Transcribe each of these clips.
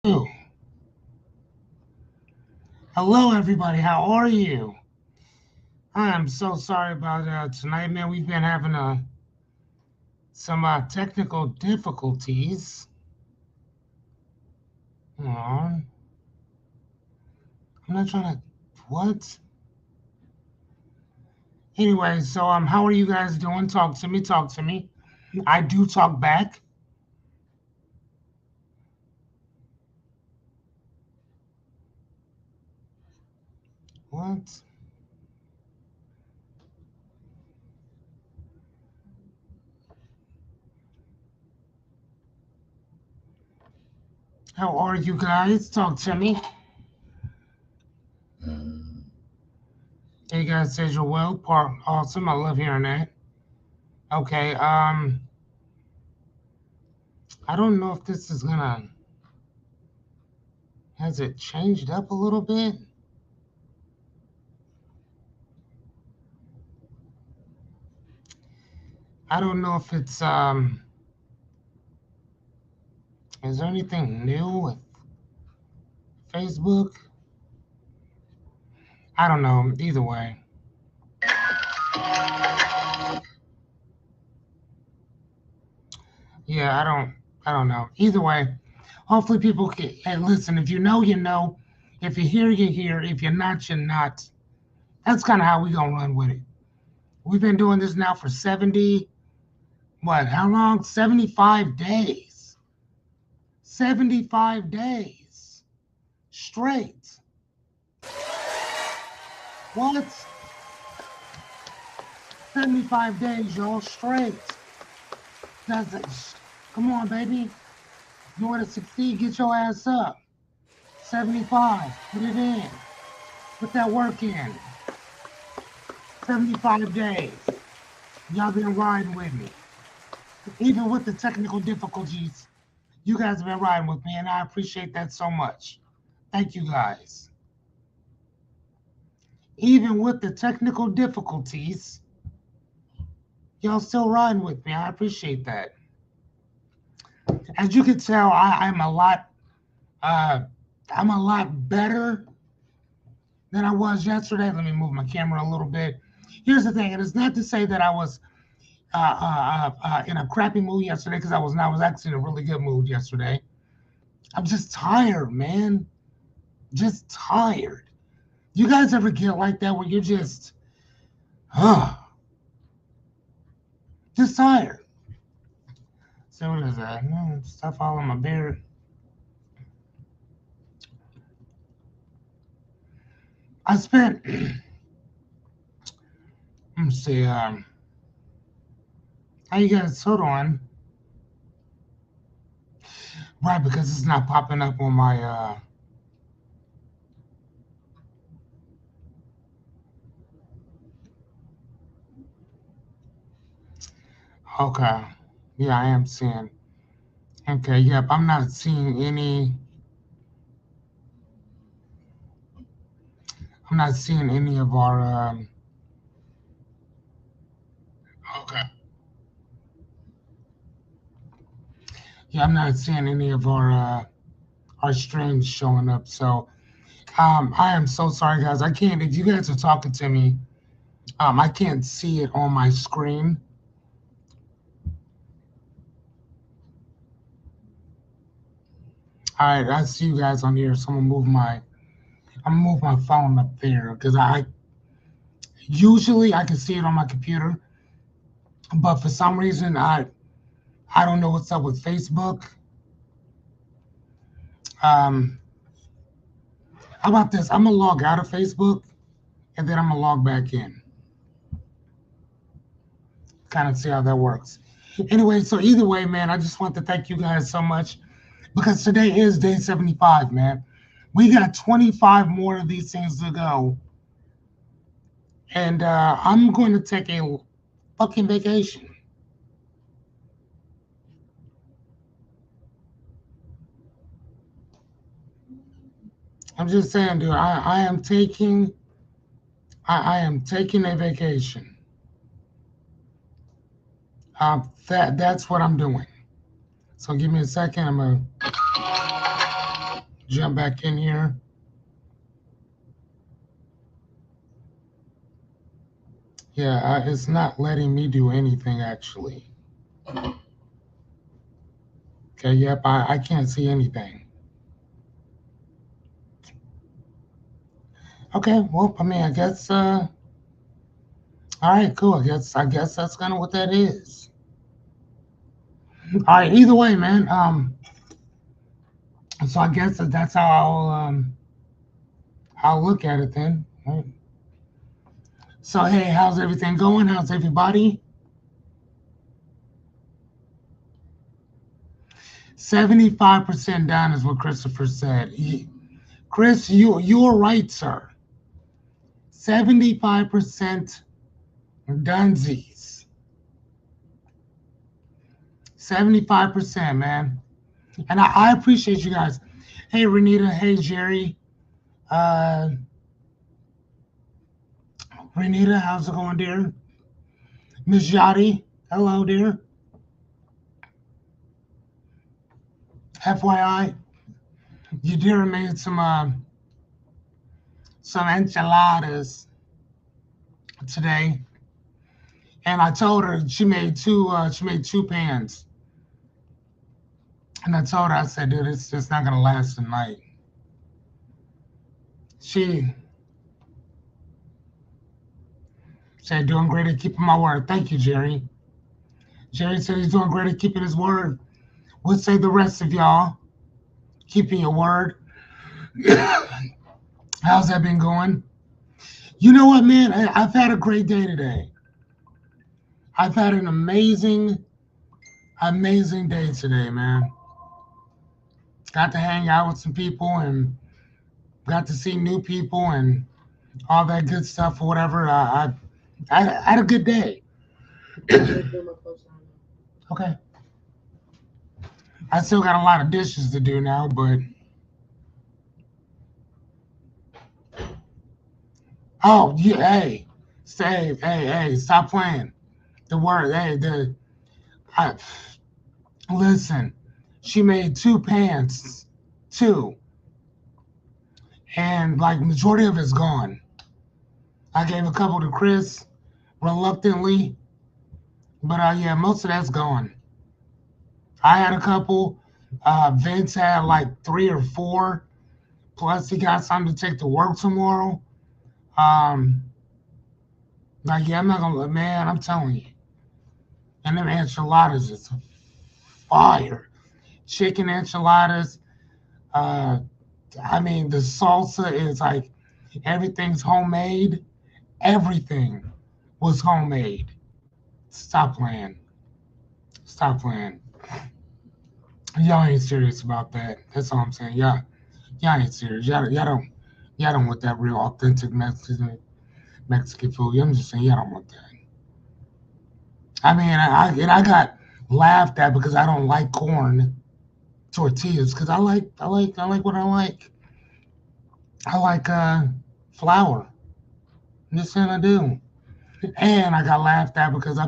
you? Hello, everybody. How are you? I'm so sorry about tonight, man. We've been having some technical difficulties. Hold on. I'm not trying to. What? Anyway, so how are you guys doing? Talk to me. Talk to me. I do talk back. What? How are you guys? Talk to me. Hey guys, says you're well. Part awesome. I love hearing that. Okay. I don't know if this is gonna. Has it changed up a little bit? I don't know if it's is there anything new with Facebook? I don't know. Either way. Yeah, I don't know. Either way. Hopefully people can hey listen, if you know, you know. If you're here, you're here. If you're not, you're not. That's kind of how we gonna run with it. We've been doing this now for 70, what, how long? 75 days. 75 days. Straight. What? 75 days, y'all, straight. That's it. Come on, baby. You want to succeed, get your ass up. 75, put it in. Put that work in. 75 days. Y'all been riding with me. Even with the technical difficulties, you guys have been riding with me, and I appreciate that so much. Thank you guys. Even with the technical difficulties, y'all still riding with me. I appreciate that. As you can tell, uh, I'm a lot better than I was yesterday. Let me move my camera a little bit. Here's the thing, and it's not to say that I was in a crappy mood yesterday because I was not. I was actually in a really good mood yesterday. I'm just tired, man. Just tired. You guys ever get like that where you're uh, just tired? So what is that? Stuff all on my beard. I spent. Let me see. How you guys? Hold on. Right, because it's not popping up on my. Okay. Yeah, I am seeing. Okay. Yep. I'm not seeing any. I'm not seeing any of our. Okay. Yeah, I'm not seeing any of our streams showing up. So I am so sorry, guys. I can't. If you guys are talking to me, I can't see it on my screen. All right, I see you guys on here. So I'm gonna move my phone up there because I usually I can see it on my computer, but for some reason I don't know what's up with Facebook. Um, how about this? I'm gonna log out of Facebook and then I'm gonna log back in. Kind of see how that works. Anyway, so either way, man, I just want to thank you guys so much because today is day 75, man. We got 25 more of these things to go, and I'm going to take a fucking vacation. I'm just saying, dude. I am taking a vacation. That's what I'm doing. So give me a second. I'm gonna Jump back in here. Yeah, it's not letting me do anything actually. Okay, yep, I can't see anything. Okay, well, I mean, I guess, all right, cool. I guess that's kind of what that is. All right, either way, man. So I guess that's how I'll look at it then. Right? So hey, how's everything going? How's everybody? 75% done is what Christopher said. Chris, you're right, sir. 75% donezies. 75%, man. And I appreciate you guys. Hey, Renita. Hey, Jerry. Uh, Renita, how's it going, dear? Miss Yachty, hello, dear. FYI, you dear made some enchiladas today, and I told her she made two pans, and I told her I said, dude, it's just not gonna last the night. She said, doing great at keeping my word. Thank you, Jerry. Jerry said he's doing great at keeping his word. What say the rest of y'all? Keeping your word. How's that been going? You know what, man? I've had a great day today. I've had an amazing day today, man. Got to hang out with some people and got to see new people and all that good stuff or whatever. I had a good day. Okay. I still got a lot of dishes to do now, but oh yeah, hey, hey, stop playing. The word, hey, I, listen. She made two pants, two, and like majority of it's gone. I gave a couple to Chris reluctantly, but yeah, most of that's gone. I had a couple. Vince had like three or four. Plus, he got something to take to work tomorrow. Um, like yeah, I'm not gonna, man. I'm telling you, and them enchiladas is fire. Chicken enchiladas. Uh, I mean, the salsa is like everything's homemade. Everything was homemade. Stop playing. Stop playing. Y'all ain't serious about that. That's all I'm saying. Y'all ain't serious. Y'all don't want that real authentic Mexican food. I'm just saying y'all don't want that. I mean, I got laughed at because I don't like corn tortillas because I like what I like. I like flour. I'm just saying I do. And I got laughed at because I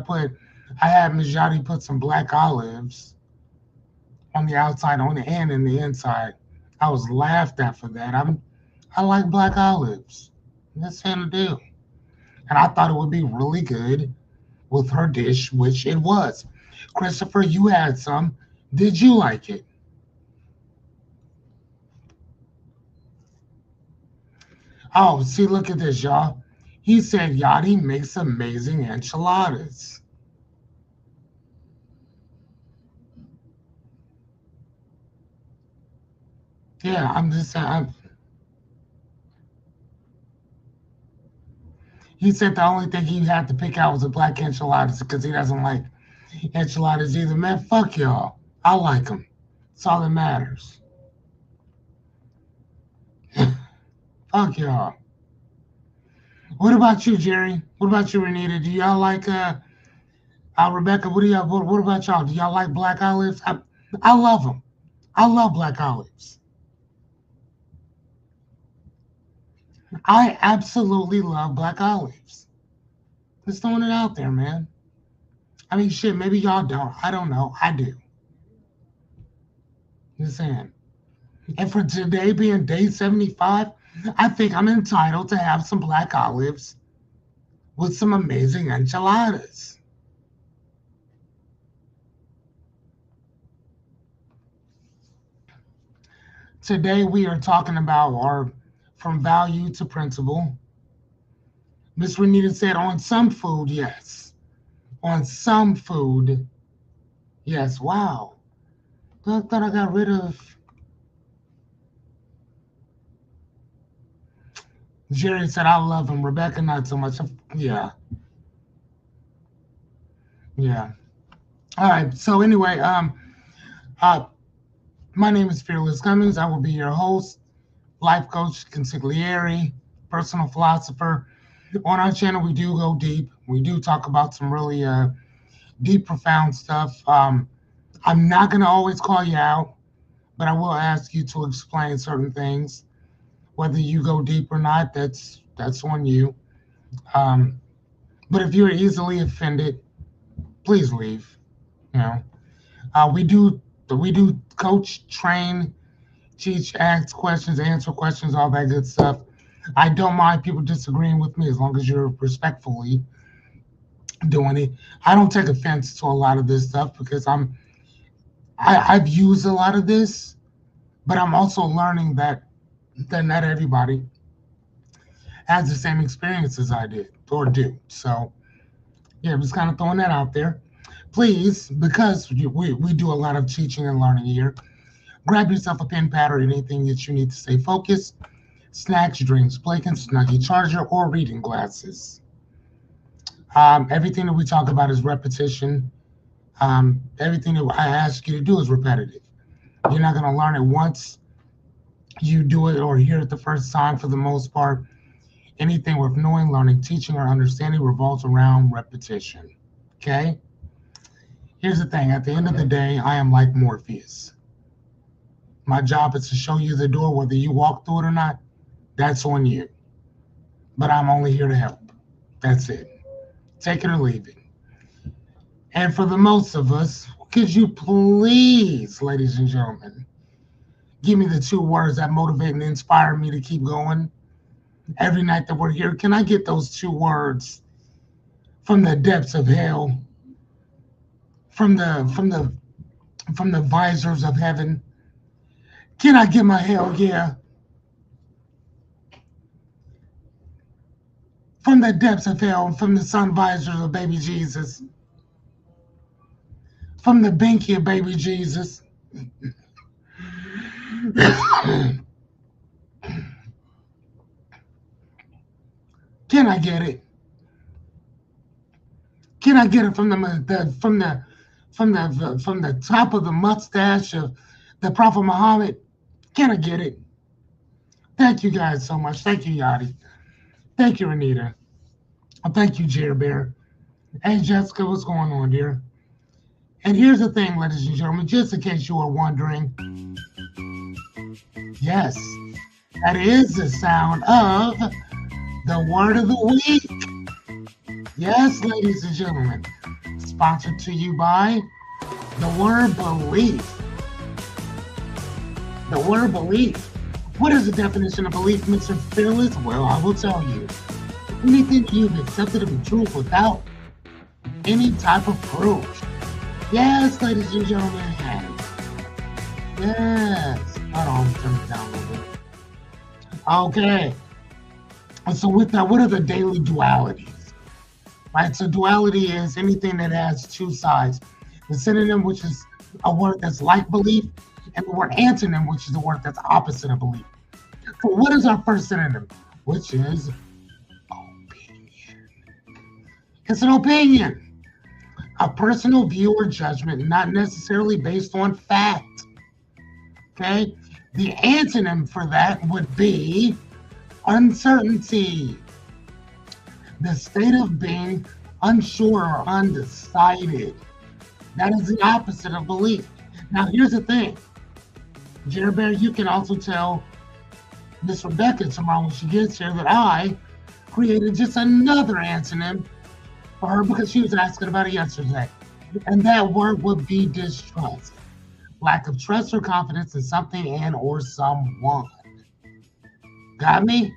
had Mijati put some black olives on the outside, on the end, and the inside. I was laughed at for that. I like black olives. I'm just saying I do. And I thought it would be really good with her dish, which it was. Christopher, you had some. Did you like it? Oh, see, look at this, y'all. He said Yachty makes amazing enchiladas. Yeah, I'm just saying. He said the only thing he had to pick out was the black enchiladas because he doesn't like enchiladas either. Man, fuck y'all. I like them. That's all that matters. Fuck y'all. What about you, Jerry? What about you, Renita? Do y'all like Rebecca? What do y'all? What about y'all? Do y'all like black olives? I love them. I love black olives. I absolutely love black olives. Just throwing it out there, man. I mean, shit. Maybe y'all don't. I don't know. I do. Just saying. And for today being day 75, I think I'm entitled to have some black olives with some amazing enchiladas. Today we are talking about our from value to principle. Miss Renita said on some food, yes. On some food, yes. Wow. I thought I got rid of. Jerry said I love him. Rebecca not so much. Yeah. Yeah. All right. So anyway, uh, my name is Fearless Cummings. I will be your host, life coach, consigliere, personal philosopher. On our channel, we do go deep. We do talk about some really deep, profound stuff. I'm not going to always call you out, but I will ask you to explain certain things. Whether you go deep or not, that's on you. Um, but if you're easily offended, please leave. You know, we do coach, train, teach, ask questions, answer questions, all that good stuff. I don't mind people disagreeing with me as long as you're respectfully doing it. I don't take offense to a lot of this stuff because I've used a lot of this, but I'm also learning that not everybody has the same experience as I did or do. So yeah, I'm just kind of throwing that out there. Please, because we do a lot of teaching and learning here, grab yourself a pen, pad, or anything that you need to stay focused. Snacks, drinks, blankets, snuggie charger, or reading glasses. Everything that we talk about is repetition. Everything that I ask you to do is repetitive. You're not going to learn it once you do it or hear it the first time for the most part. Anything worth knowing, learning, teaching, or understanding revolves around repetition. Okay? Here's the thing. At the end of the day, I am like Morpheus. My job is to show you the door, whether you walk through it or not. That's on you. But I'm only here to help. That's it. Take it or leave it. And for the most of us, could you please, ladies and gentlemen, give me the 2 words that motivate and inspire me to keep going every night that we're here? Can I get those 2 words from the depths of hell, from the visors of heaven? Can I get my hell yeah? From the depths of hell, from the sun visors of baby Jesus, from the binky of baby Jesus. Can I get it? Can I get it from the top of the mustache of the Prophet Muhammad? Can I get it? Thank you guys so much. Thank you, Yadi. Thank you, Anita. Thank you, Jerry Bear. Hey, Jessica, what's going on, dear? And here's the thing, ladies and gentlemen, just in case you are wondering, yes, that is the sound of the word of the week. Yes, ladies and gentlemen, sponsored to you by the word belief. The word belief. What is the definition of belief, Mr. Fearless? Well, I will tell you. Anything you've accepted to be true without any type of proof. Yes, ladies and gentlemen. Yes. Hold on, turn it down a little bit. Okay. So with that, what are the daily dualities? Right, so duality is anything that has 2 sides. The synonym, which is a word that's like belief, and the word antonym, which is a word that's opposite of belief. So what is our first synonym? Which is opinion. It's an opinion. A personal view or judgment, not necessarily based on fact. Okay? The antonym for that would be uncertainty. The state of being unsure or undecided. That is the opposite of belief. Now, here's the thing. Jerry Bear, you can also tell Miss Rebecca tomorrow when she gets here that I created just another antonym for her because she was asking about it yesterday. And that word would be distrust. lack of trust or confidence in something and or someone. Got me?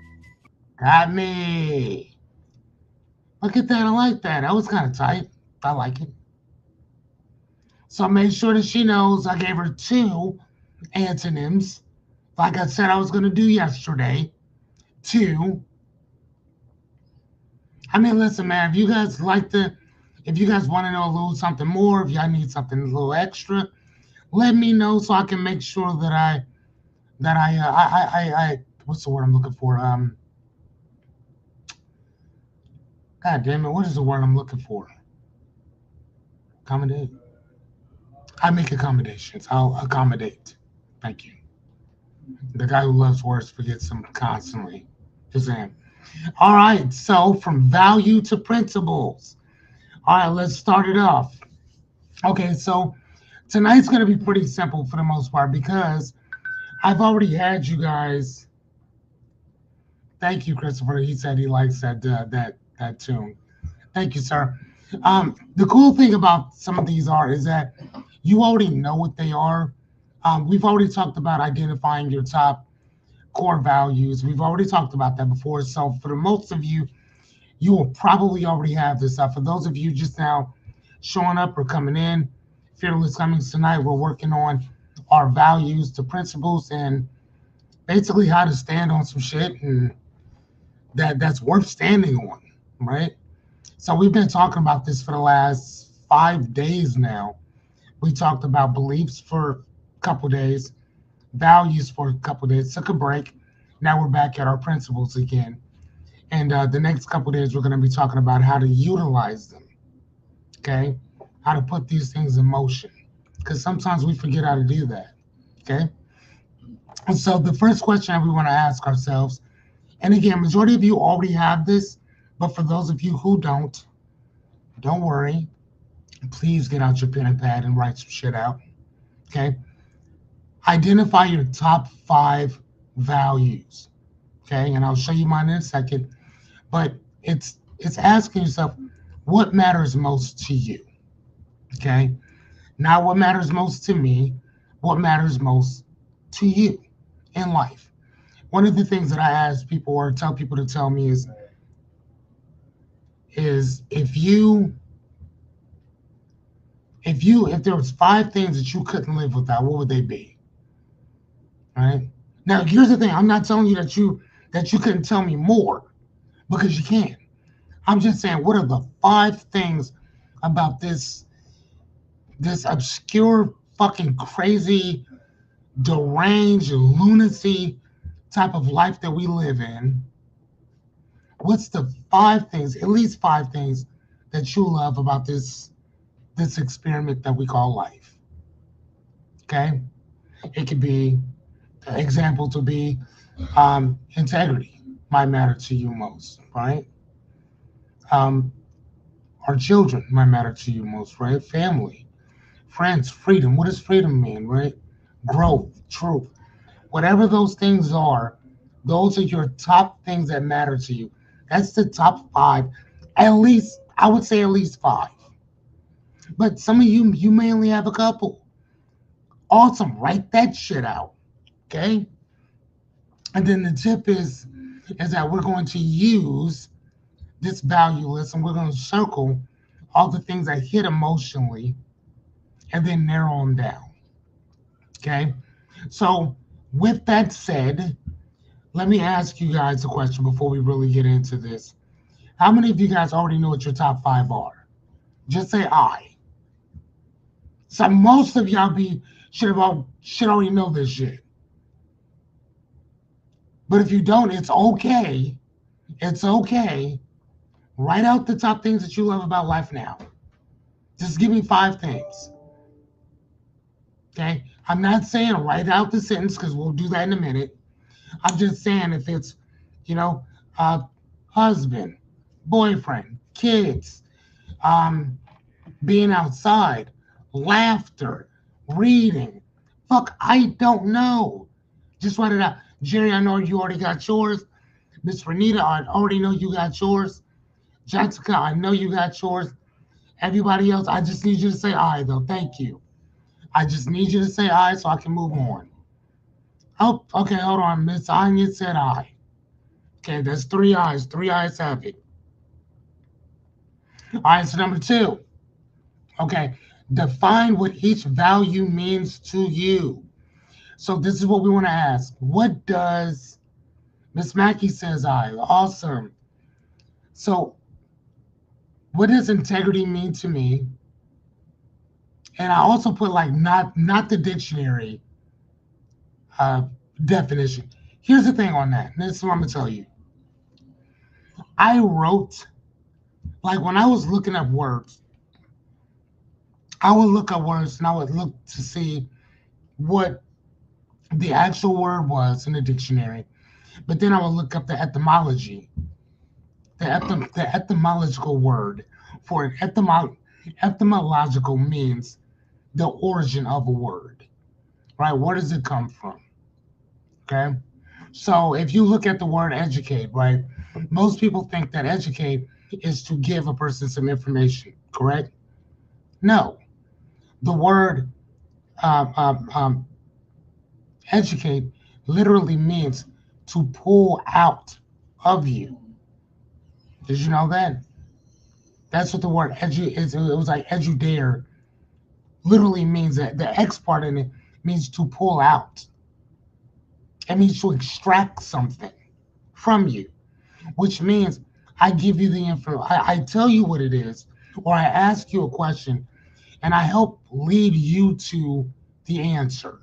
Got me. Look at that. I like that. That was kind of tight. I like it. So I made sure that she knows I gave her two antonyms, like I said I was going to do yesterday. Two. I mean, listen, man, if you guys want to know a little something more, if y'all need something a little extra, let me know so I can make sure that I what's the word I'm looking for? God damn it, what is the word I'm looking for? Accommodate. I make accommodations. I'll accommodate. Thank you. The guy who loves words forgets them constantly. Just saying. All right, so from value to principles. All right, let's start it off. Okay, so tonight's going to be pretty simple for the most part because I've already had you guys. Thank you, Christopher. He said he likes that tune. Thank you, sir. The cool thing about some of these are is that you already know what they are. We've already talked about identifying your top core values. We've already talked about that before. So for the most of you, you will probably already have this up. For those of you just now showing up or coming in, Fearless Comings tonight, we're working on our values, the principles, and basically how to stand on some shit and that's worth standing on, right? So we've been talking about this for the last 5 days now. We talked about beliefs for a couple days, values for a couple days, took a break. Now we're back at our principles again. And the next couple days, we're going to be talking about how to utilize them, okay? How to put these things in motion. Because sometimes we forget how to do that, okay? And so the first question that we want to ask ourselves, and again, majority of you already have this, but for those of you who don't worry. Please get out your pen and pad and write some shit out, okay? Identify your top 5 values, okay? And I'll show you mine in a second. But it's asking yourself what matters most to you, okay? Not what matters most to me, what matters most to you in life. One of the things that I ask people or tell people to tell me is if there was 5 things that you couldn't live without, what would they be? Right? Now here's the thing. I'm not telling you that you couldn't tell me more because you can. I'm just saying what are the 5 things about this obscure fucking crazy deranged lunacy type of life that we live in? What's the 5 things, at least 5 things that you love about this experiment that we call life? Okay? It could be example to be integrity might matter to you most, right? Um, our children might matter to you most, right? Family, friends, freedom. What does freedom mean, right? Growth, truth. Whatever those things are, those are your top things that matter to you. That's the top 5. At least, I would say at least 5. But some of you may only have a couple. Awesome. Write that shit out. Okay? And then the tip is that we're going to use this value list and we're going to circle all the things that hit emotionally and then narrow them down. Okay? So, with that said, let me ask you guys a question before we really get into this. How many of you guys already know what your top 5 are? Just say I. So most of y'all should already know this shit. But if you don't, it's okay. It's okay. Write out the top things that you love about life now. Just give me 5 things. Okay? I'm not saying write out the sentence because we'll do that in a minute. I'm just saying if it's, you know, husband, boyfriend, kids, um, being outside, laughter, reading. Fuck, I don't know. Just write it out. Jerry, I know you already got yours. Miss Renita, I already know you got yours. Jessica, I know you got yours. Everybody else, I just need you to say I, though. Thank you. I just need you to say I so I can move on. Oh, okay, hold on. Miss Anya said I. Okay, that's three eyes. Three eyes have it. All right, so number two. Okay, define what each value means to you. So this is what we want to ask. What does Miss Mackey says I? Awesome. So what does integrity mean to me? And I also put like not the dictionary uh, definition. Here's the thing on that. This is what I'm gonna tell you. I wrote like when I was looking up words, I would look up words and I would look to see what the actual word was in the dictionary. But then I would look up the etymology, the etymological word for an etymological means the origin of a word, right? Where does it come from? Okay. So if you look at the word educate, right, most people think that educate is to give a person some information, correct? No. The word um, um, um, educate literally means to pull out of you. Did you know that? That's what the word edu is. It was like edudare literally means that the X part in it means to pull out. It means to extract something from you, which means I give you the info. I tell you what it is, or I ask you a question, and I help lead you to the answer.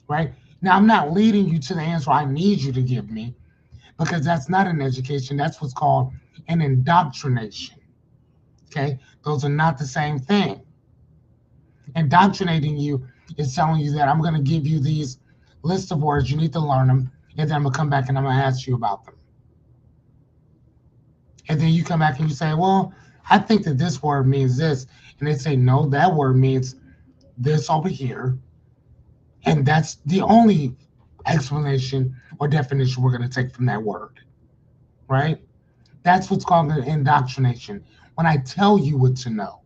Right now, I'm not leading you to the answer I need you to give me because that's not an education. That's what's called an indoctrination. Okay, those are not the same thing. Indoctrinating you is telling you that I'm going to give you these list of words, you need to learn them, and then I'm going to come back and I'm going to ask you about them. And then you come back and you say, well, I think that this word means this. And they say, no, that word means this over here. And that's the only explanation or definition we're going to take from that word, right? That's what's called an indoctrination. When I tell you what to know.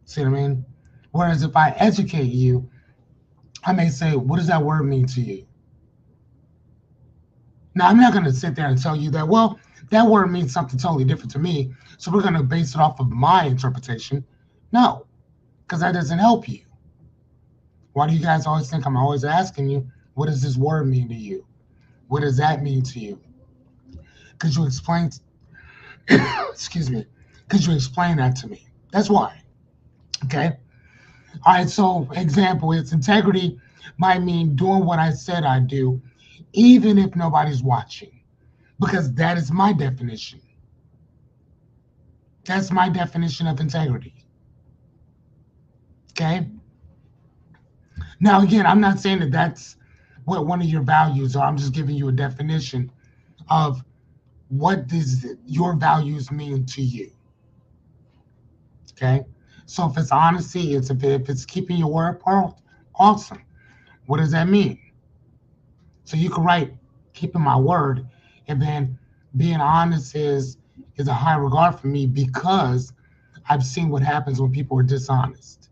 See what I mean? Whereas if I educate you, I may say, what does that word mean to you? Now, I'm not going to sit there and tell you that, well, that word means something totally different to me. So we're going to base it off of my interpretation. No, because that doesn't help you. Why do you guys always think I'm always asking you, what does this word mean to you? What does that mean to you? Could you explain, excuse me, could you explain that to me? That's why. Okay. All right. So, example, its integrity might mean doing what I said I'd do, even if nobody's watching, because that is my definition. That's my definition of integrity. Okay. Now, again, I'm not saying that that's what one of your values are. I'm just giving you a definition of what does your values mean to you. Okay. So if it's honesty, if it's keeping your word, awesome. What does that mean? So you can write keeping my word, and then being honest is a high regard for me because I've seen what happens when people are dishonest.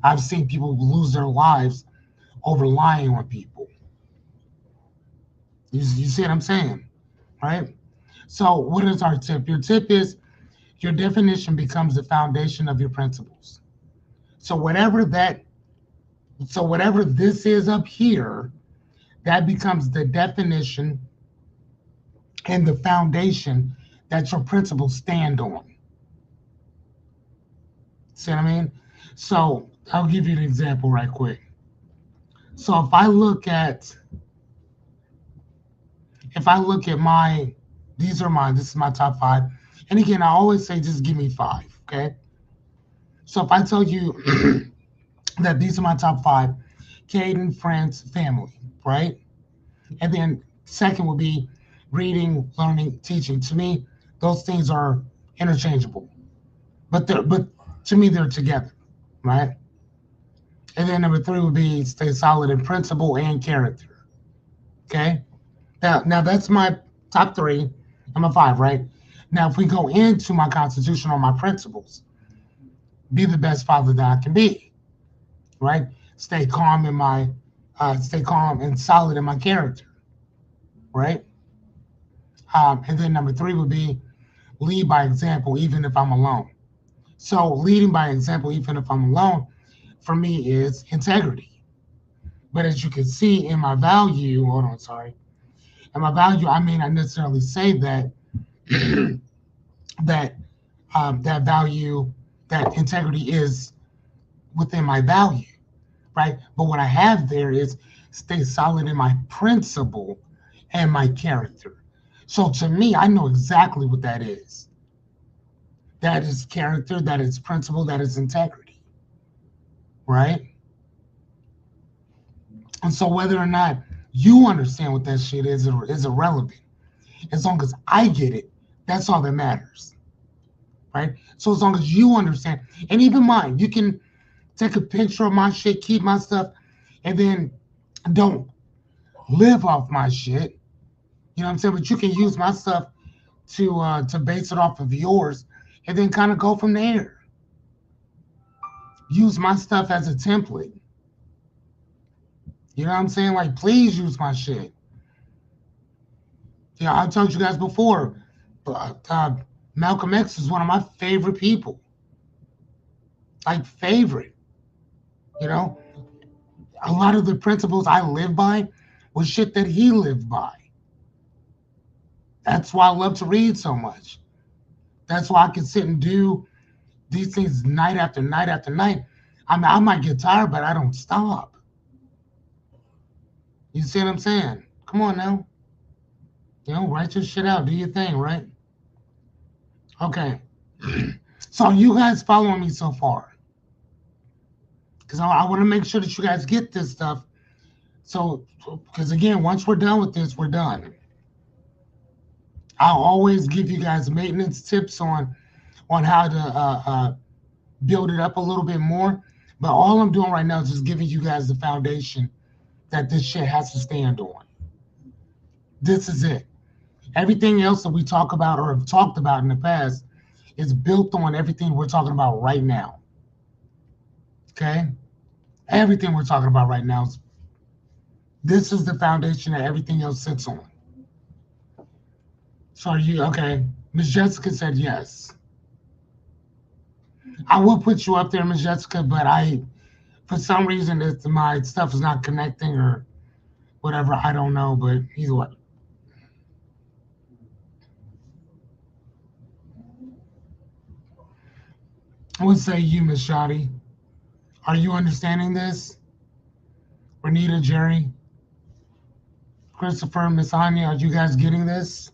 I've seen people lose their lives over lying on people. You see what I'm saying, right? So what is our tip? Your tip is your definition becomes the foundation of your principles. So whatever this is up here, that becomes the definition and the foundation that your principles stand on. See what I mean? So I'll give you an example right quick. So if I look at my these are mine, this is my top five. And again, I always say just give me five. Okay. So if I tell you that these are my top five, Caden, friends, family, right? And then second would be reading, learning, teaching. To me, those things are interchangeable. But to me they're together, right? And then number three would be stay solid in principle and character. Okay. Now that's my top three. I'm a five, right? Now if we go into my constitution or my principles, be the best father that I can be, right? Stay calm and solid in my character, right? And then number three would be lead by example, even if I'm alone. So leading by example, even if I'm alone, for me is integrity. But as you can see in my value, hold on, sorry. In my value, I may not necessarily say that that that value, that integrity is within my value, right? But what I have there is stay solid in my principle and my character. So to me, I know exactly what that is. That is character, that is principle, that is integrity, right? And so whether or not you understand what that shit is irrelevant. As long as I get it, that's all that matters, right? So as long as you understand, and even mine, you can take a picture of my shit, keep my stuff, and then don't live off my shit. You know what I'm saying? But you can use my stuff to base it off of yours, and then kind of go from there. Use my stuff as a template. You know what I'm saying? Like, please use my shit. Yeah, I've told you guys before, but Malcolm X is one of my favorite people. Like, favorite. You know, a lot of the principles I live by was shit that he lived by. That's why I love to read so much. That's why I can sit and do these things night after night after night. I mean, I might get tired, but I don't stop. You see what I'm saying? Come on now. You know, write your shit out. Do your thing, right? Okay. So you guys following me so far? Because I want to make sure that you guys get this stuff. So, because again, once we're done with this, we're done. I'll always give you guys maintenance tips on how to build it up a little bit more. But all I'm doing right now is just giving you guys the foundation that this shit has to stand on. This is it. Everything else that we talk about or have talked about in the past is built on everything we're talking about right now. Okay? Everything we're talking about right now this is the foundation that everything else sits on. So are you okay? Miss Jessica said yes. I will put you up there, Miss Jessica, but for some reason my stuff is not connecting or whatever. I don't know, but either way. What say you, Miss Shoddy? Are you understanding this? Renita, Jerry, Christopher, Miss Anya, are you guys getting this?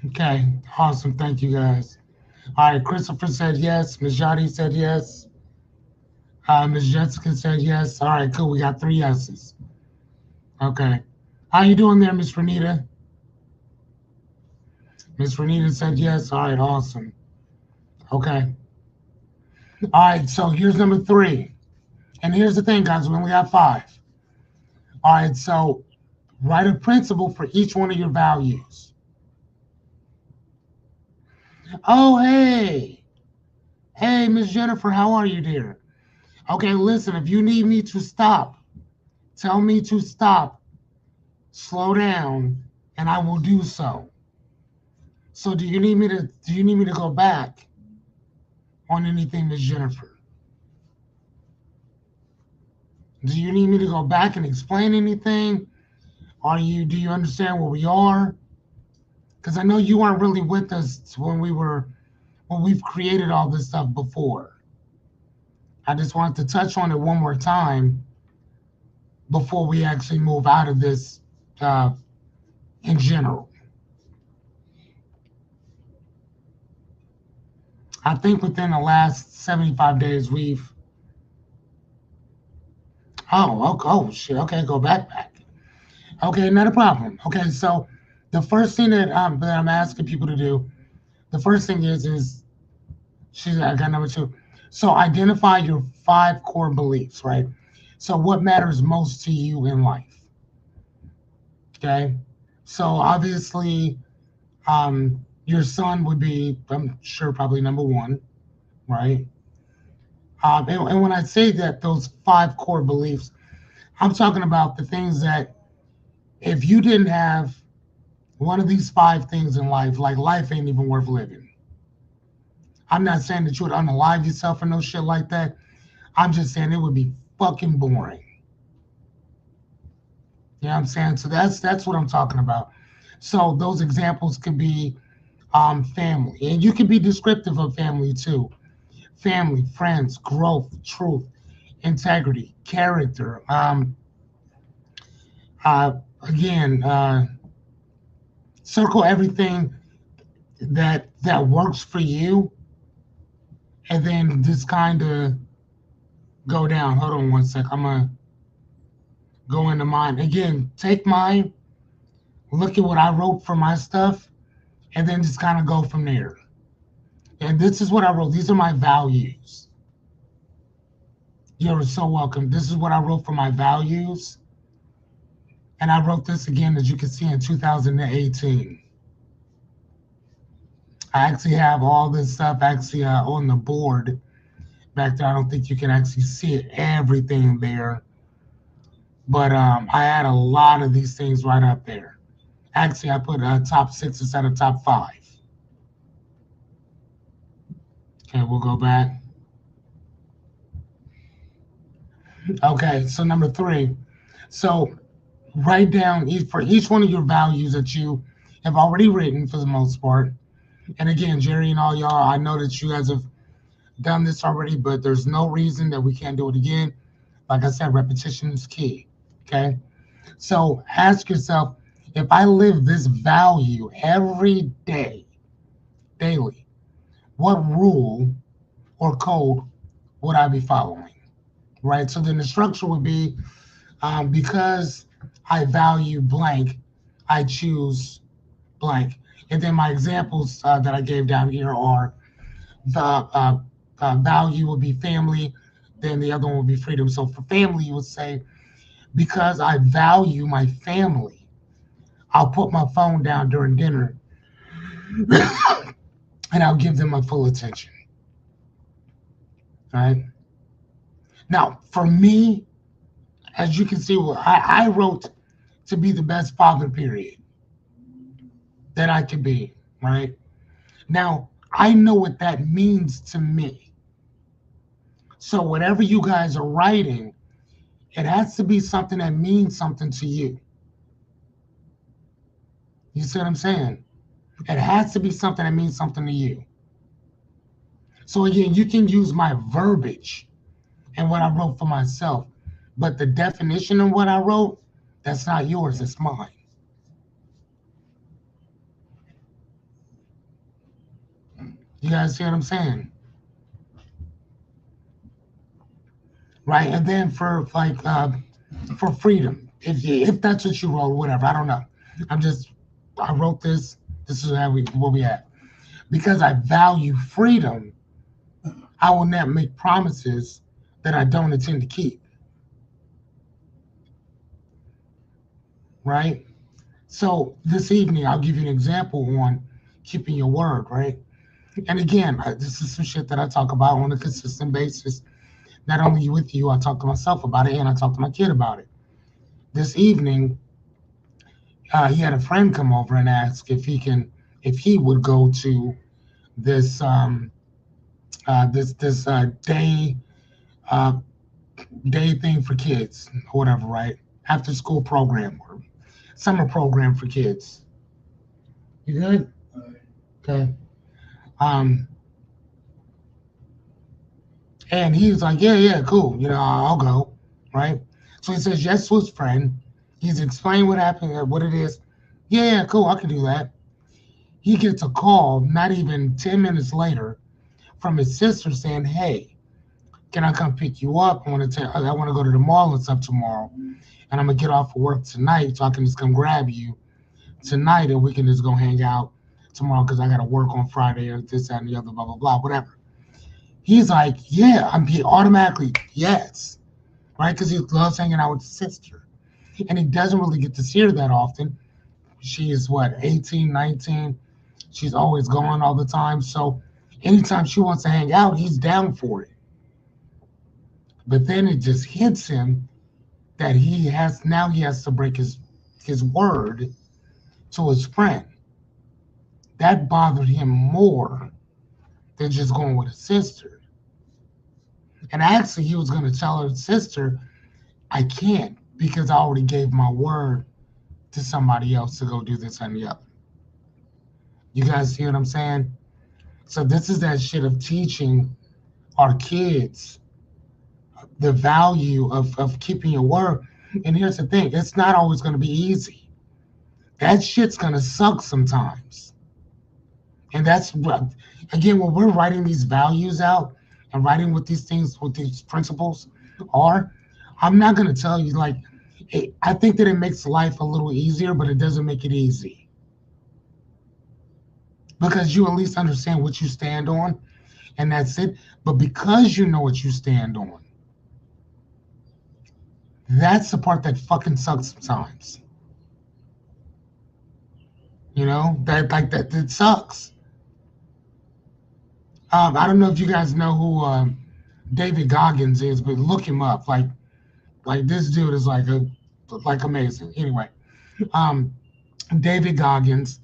Okay, awesome. Thank you guys. All right, Christopher said yes. Miss Shoddy said yes. Miss Jessica said yes. All right, cool. We got three yeses. Okay. How you doing there, Miss Renita? Miss Renita said yes. All right, awesome. Okay. All right, so here's number three. And here's the thing, guys, we only got five. All right, so write a principle for each one of your values. Oh, hey. Hey, Miss Jennifer, how are you, dear? Okay, listen, if you need me to stop, tell me to stop, slow down, and I will do so. So do you need me to go back on anything, Miss Jennifer? Do you need me to go back and explain anything? Do you understand where we are? Because I know you weren't really with us when we've created all this stuff before. I just wanted to touch on it one more time before we actually move out of this in general. I think within the last 75 days oh shit, okay, go back. Okay, not a problem. Okay, so the first thing that I'm asking people to do, the first thing is I got number two. So identify your 5 core beliefs, right? So what matters most to you in life? Okay. So obviously, your son would be, I'm sure, probably number one, right? And when I say that those 5 core beliefs, I'm talking about the things that if you didn't have one of these 5 things in life, like life ain't even worth living. I'm not saying that you would unalive yourself or no shit like that. I'm just saying it would be fucking boring. You know what I'm saying? So that's what I'm talking about. So those examples could be family, and you can be descriptive of family too. Family, friends, growth, truth, integrity, character. Uh, again, circle everything that works for you, and then just kind of go down. Hold on one sec. I'm gonna go into mine again. Take mine, look at what I wrote for my stuff, and then just kind of go from there. And this is what I wrote. These are my values. You're so welcome. This is what I wrote for my values. And I wrote this again, as you can see, in 2018. I actually have all this stuff actually on the board back there. I don't think you can actually see it, everything there. But I had a lot of these things right up there. Actually, I put top 6 instead of top 5. Okay, we'll go back. Okay, so number 3. So write down for each one of your values that you have already written for the most part. And again, Jerry and all y'all, I know that you guys have done this already, but there's no reason that we can't do it again. Like I said, repetition is key. Okay. So ask yourself, if I live this value every day, daily, what rule or code would I be following? Right. So then the structure would be because I value blank, I choose blank. And then my examples that I gave down here are the value would be family, then the other one would be freedom. So for family, you would say, because I value my family, I'll put my phone down during dinner and I'll give them my full attention. Right. Now, for me, as you can see, well, I wrote to be the best father, period, that I could be. Right. Now, I know what that means to me. So, whatever you guys are writing, it has to be something that means something to you. You see what I'm saying? It has to be something that means something to you. So again, you can use my verbiage and what I wrote for myself, but the definition of what I wrote, that's not yours, it's mine. You guys see what I'm saying? Right? And then for like for freedom, if that's what you wrote, whatever, I don't know. I'm just I wrote this. This is how we what we have. Because I value freedom, I will not make promises that I don't intend to keep. Right? So this evening, I'll give you an example on keeping your word, right? And again, this is some shit that I talk about on a consistent basis. Not only with you, I talk to myself about it, and I talk to my kid about it. This evening, he had a friend come over and ask if he would go to this day uh, day thing for kids, or whatever, right? After school program or summer program for kids. You good? Okay. Um, and he was like, yeah, cool. I'll go. Right. So he says yes to his friend. He's explained what happened, what it is. Yeah, cool. I can do that. He gets a call not even 10 minutes later from his sister saying, hey, can I come pick you up? I want to go to the mall and stuff tomorrow. And I'm going to get off of work tonight so I can just come grab you tonight and we can just go hang out tomorrow because I got to work on Friday or this, that, and the other, blah, blah, blah, whatever. He's like, yeah, he automatically, yes, right? Because he loves hanging out with his sister. And he doesn't really get to see her that often. She is what, 18, 19? She's always gone all the time. So anytime she wants to hang out, he's down for it. But then it just hits him that he has to break his word to his friend. That bothered him more than just going with his sister. And actually, he was going to tell her sister, I can't because I already gave my word to somebody else to go do this and the other. You guys see what I'm saying? So this is that shit of teaching our kids the value of keeping your word. And here's the thing, it's not always going to be easy. That shit's going to suck sometimes. And that's what, again, when we're writing these values out and writing what these things, what these principles are, I'm not going to tell you, like, I think that it makes life a little easier, but it doesn't make it easy. Because you at least understand what you stand on, and that's it. But because you know what you stand on, that's the part that fucking sucks sometimes. You know, that like that it sucks. I don't know if you guys know who David Goggins is, but look him up. Like this dude is like amazing. Anyway, um, David Goggins,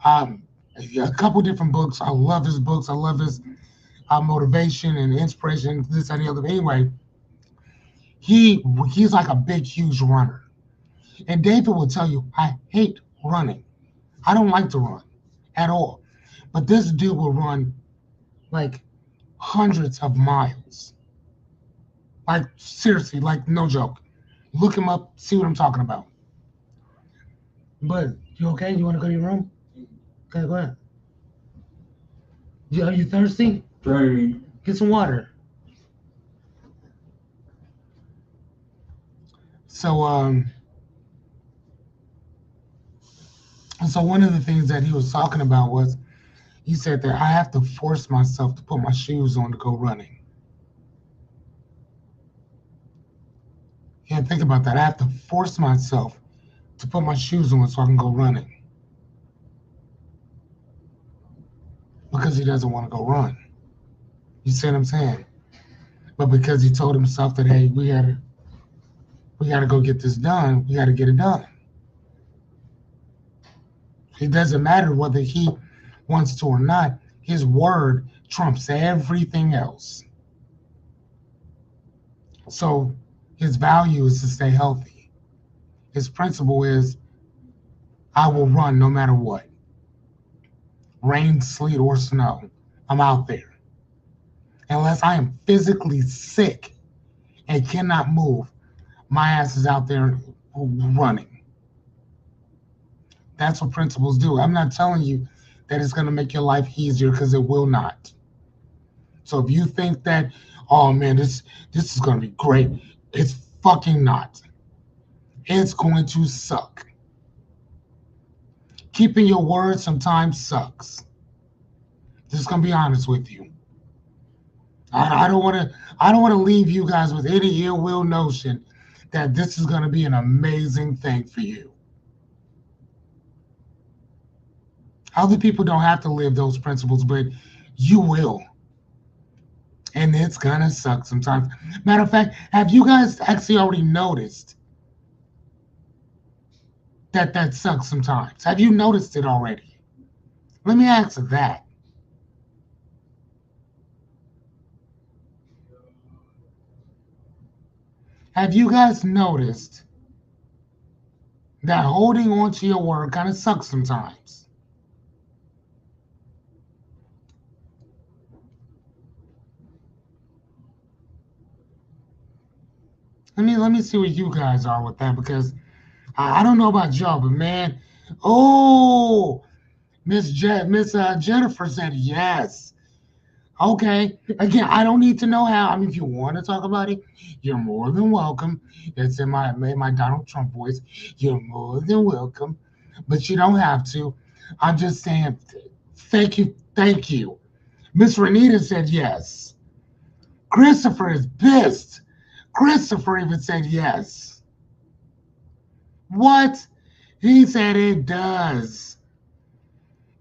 um, a couple different books. I love his books. I love his motivation and inspiration. This and the other. Anyway, he's like a big, huge runner. And David will tell you, I hate running. I don't like to run at all. But this dude will run like hundreds of miles. Like seriously, like no joke. Look him up, see what I'm talking about. But you okay? You want to go to your room? Okay, go ahead. Are you thirsty? Sorry. Get some water. So so one of the things that he was talking about was he said that I have to force myself to put my shoes on to go running. Yeah, think about that. I have to force myself to put my shoes on so I can go running because he doesn't want to go run. You see what I'm saying? But because he told himself that hey, we gotta go get this done, we gotta get it done. It doesn't matter whether he wants to or not. His word trumps everything else. So his value is to stay healthy. His principle is I will run no matter what. Rain, sleet, or snow. I'm out there. Unless I am physically sick and cannot move, my ass is out there running. That's what principles do. I'm not telling you that it's going to make your life easier because it will not. So if you think that, oh man, this is going to be great, it's fucking not. It's going to suck. Keeping your word sometimes sucks. Just gonna be honest with you. I don't want to. I don't want to leave you guys with any ill will notion that this is going to be an amazing thing for you. Other people don't have to live those principles, but you will. And it's going to suck sometimes. Matter of fact, have you guys actually already noticed that that sucks sometimes? Have you noticed it already? Let me ask that. Have you guys noticed that holding on to your word kind of sucks sometimes? Let me see where you guys are with that because I don't know about y'all, but man, oh, Miss Jennifer said yes. Okay, again, I don't need to know how. I mean, if you want to talk about it, you're more than welcome. It's in my Donald Trump voice. You're more than welcome, but you don't have to. I'm just saying, thank you, thank you. Miss Renita said yes. Christopher is pissed. Christopher even said yes. What? He said it does.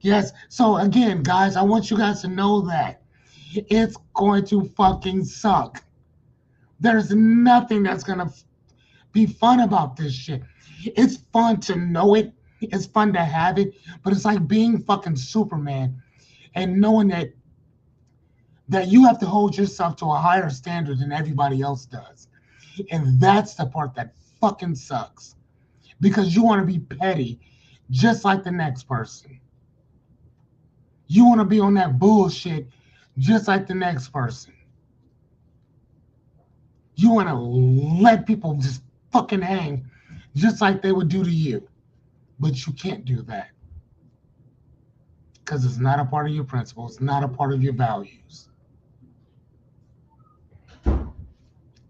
Yes. So again, guys, I want you guys to know that it's going to fucking suck. There's nothing that's going to be fun about this shit. It's fun to know it. It's fun to have it. But it's like being fucking Superman and knowing that you have to hold yourself to a higher standard than everybody else does. And that's the part that fucking sucks. Because you want to be petty just like the next person. You want to be on that bullshit just like the next person. You want to let people just fucking hang just like they would do to you. But you can't do that. Because it's not a part of your principles, it's not a part of your values.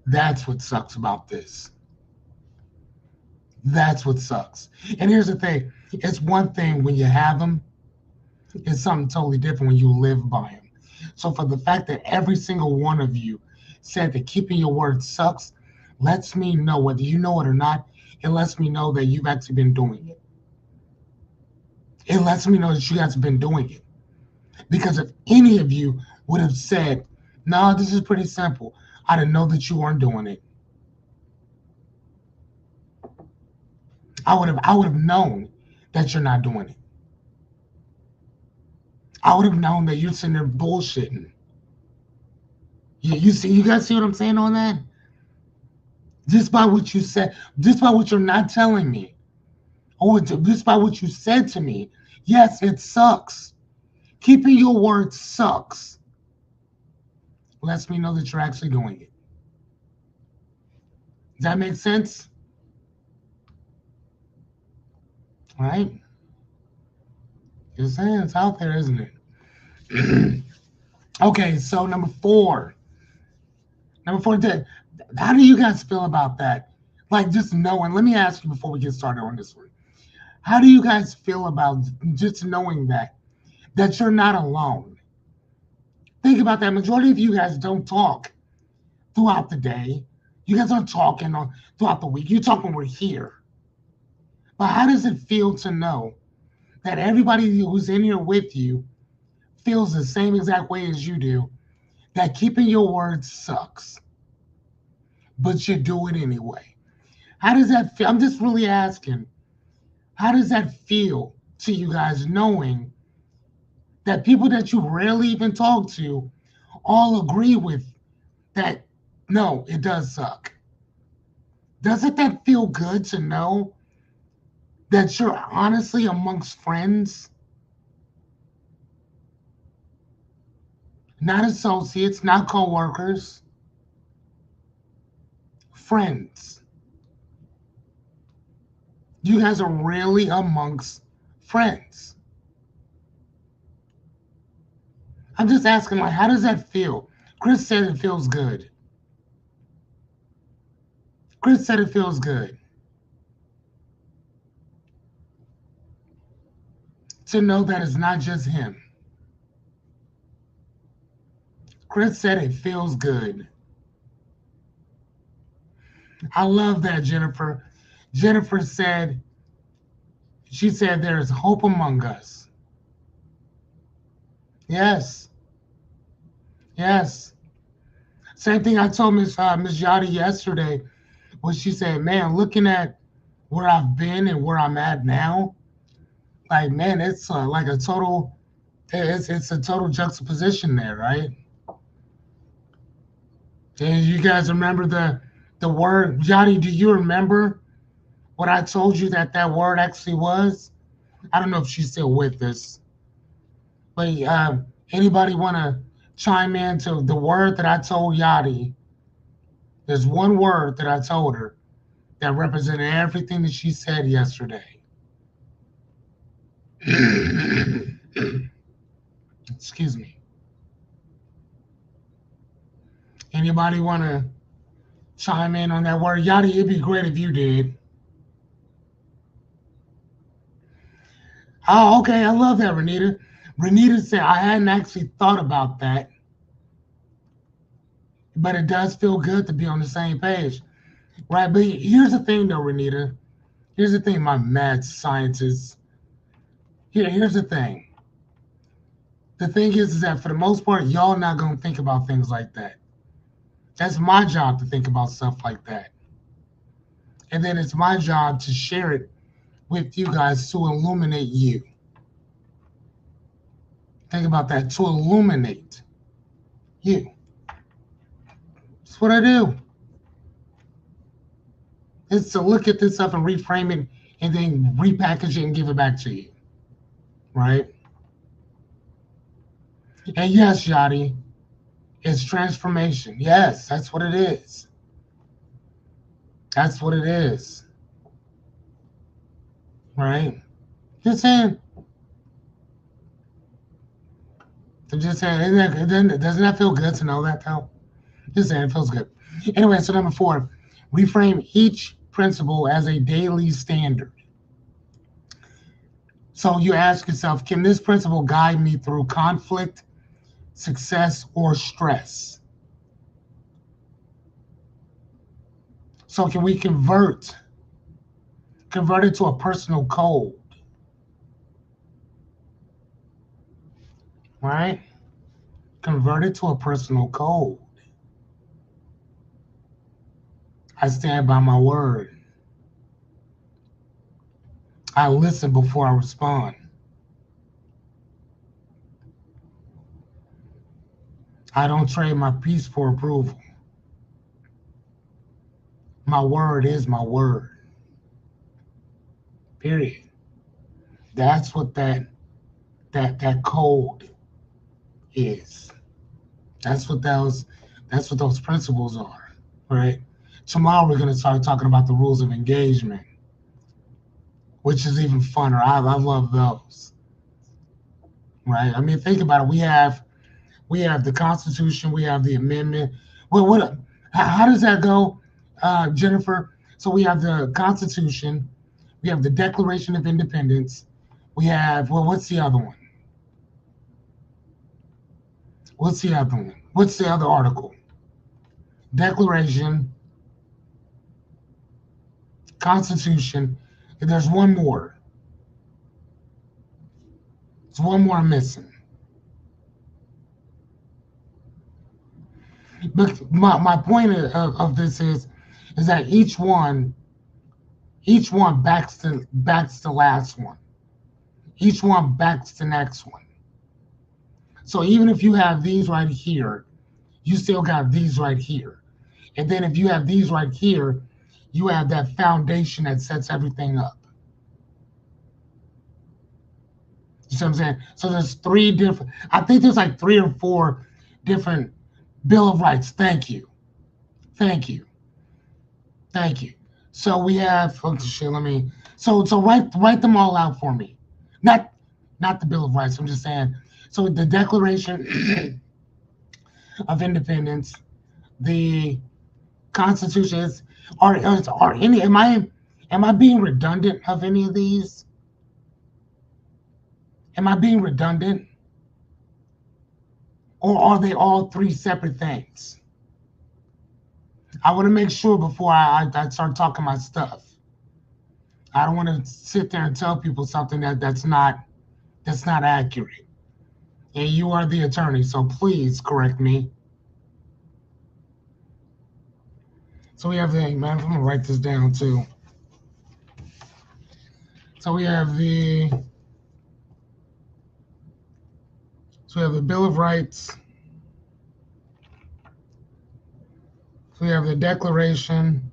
That's what sucks about this. That's what sucks. And here's the thing. It's one thing when you have them. It's something totally different when you live by them. So for the fact that every single one of you said that keeping your word sucks, lets me know, whether you know it or not, it lets me know that you've actually been doing it. It lets me know that you guys have been doing it. Because if any of you would have said, no, this is pretty simple, I'd know that you weren't doing it. I would have known that you're not doing it. I would have known that you're sitting there bullshitting. Yeah, you guys see what I'm saying on that? Just by what you said, just by what you're not telling me, or just by what you said to me, yes, it sucks. Keeping your word sucks. Lets me know that you're actually doing it. Does that make sense? All right? Just saying, it's out there, isn't it? Okay, so number four. Number four, how do you guys feel about that? Like just knowing, let me ask you before we get started on this one. How do you guys feel about just knowing that you're not alone? Think about that. Majority of you guys don't talk throughout the day. You guys aren't talking throughout the week. You're talking we're here. But how does it feel to know that everybody who's in here with you feels the same exact way as you do, that keeping your word sucks, but you do it anyway? How does that feel? I'm just really asking, how does that feel to you guys knowing that people that you rarely even talk to all agree with that, no, it does suck? Doesn't that feel good to know that you're honestly amongst friends? Not associates, not co-workers, friends. You guys are really amongst friends. I'm just asking, like, how does that feel? Chris said it feels good. Chris said it feels good to know that it's not just him. Chris said it feels good. I love that, Jennifer. Jennifer said, she said there is hope among us. Yes. Yes. Same thing I told Miss Yachty yesterday when she said, man, looking at where I've been and where I'm at now, like, man, it's like a total, it's a total juxtaposition there, right? And you guys remember the word, Yachty, do you remember what I told you that word actually was? I don't know if she's still with us, but anybody want to chime in to the word that I told Yachty? There's one word that I told her that represented everything that she said yesterday. Excuse me. Anybody want to chime in on that word? Yachty, it'd be great if you did. Oh, okay. I love that, Renita. Renita said, I hadn't actually thought about that. But it does feel good to be on the same page, right? But here's the thing, though, Renita. Here's the thing, my mad scientists. Here's the thing. The thing is that for the most part, y'all not gonna think about things like that. That's my job to think about stuff like that. And then it's my job to share it with you guys to illuminate you. Think about that, to illuminate you. That's what I do. It's to look at this stuff and reframe it and then repackage it and give it back to you. Right? And yes, Yachty, it's transformation. Yes, that's what it is. That's what it is. Right? Just saying. Just saying. Doesn't that feel good to know that, though? Just saying, it feels good. Anyway, so number 4, reframe each principle as a daily standard. So you ask yourself, can this principle guide me through conflict, success, or stress? So can we convert it to a personal code? Right? Convert it to a personal code. I stand by my word. I listen before I respond. I don't trade my peace for approval. My word is my word. Period. That's what that code is. That's what those principles are. Right? Tomorrow we're gonna start talking about the rules of engagement, which is even funner. I love those. Right? I mean, think about it. We have the Constitution, we have the amendment. What how does that go, Jennifer? So we have the Constitution, we have the Declaration of Independence, we have, well, what's the other one? What's the other one? What's the other article? Declaration, Constitution, and there's one more. There's one more I'm missing. But my point of this is that each one backs the last one. Each one backs the next one. So even if you have these right here, you still got these right here. And then if you have these right here, you have that foundation that sets everything up. You see what I'm saying? So there's I think there's like 3 or 4 different Bill of Rights. Thank you. Thank you. Thank you. So we have, oh shit, so write them all out for me. Not not the Bill of Rights. I'm just saying. So the Declaration of Independence, the Constitution is, are any am I being redundant of any of these? Am I being redundant? Or are they all 3 separate things? I want to make sure before I start talking my stuff. I don't want to sit there and tell people something that's not accurate. And you are the attorney, so please correct me. So we have man, I'm gonna write this down too. So we have the Bill of Rights. So we have the Declaration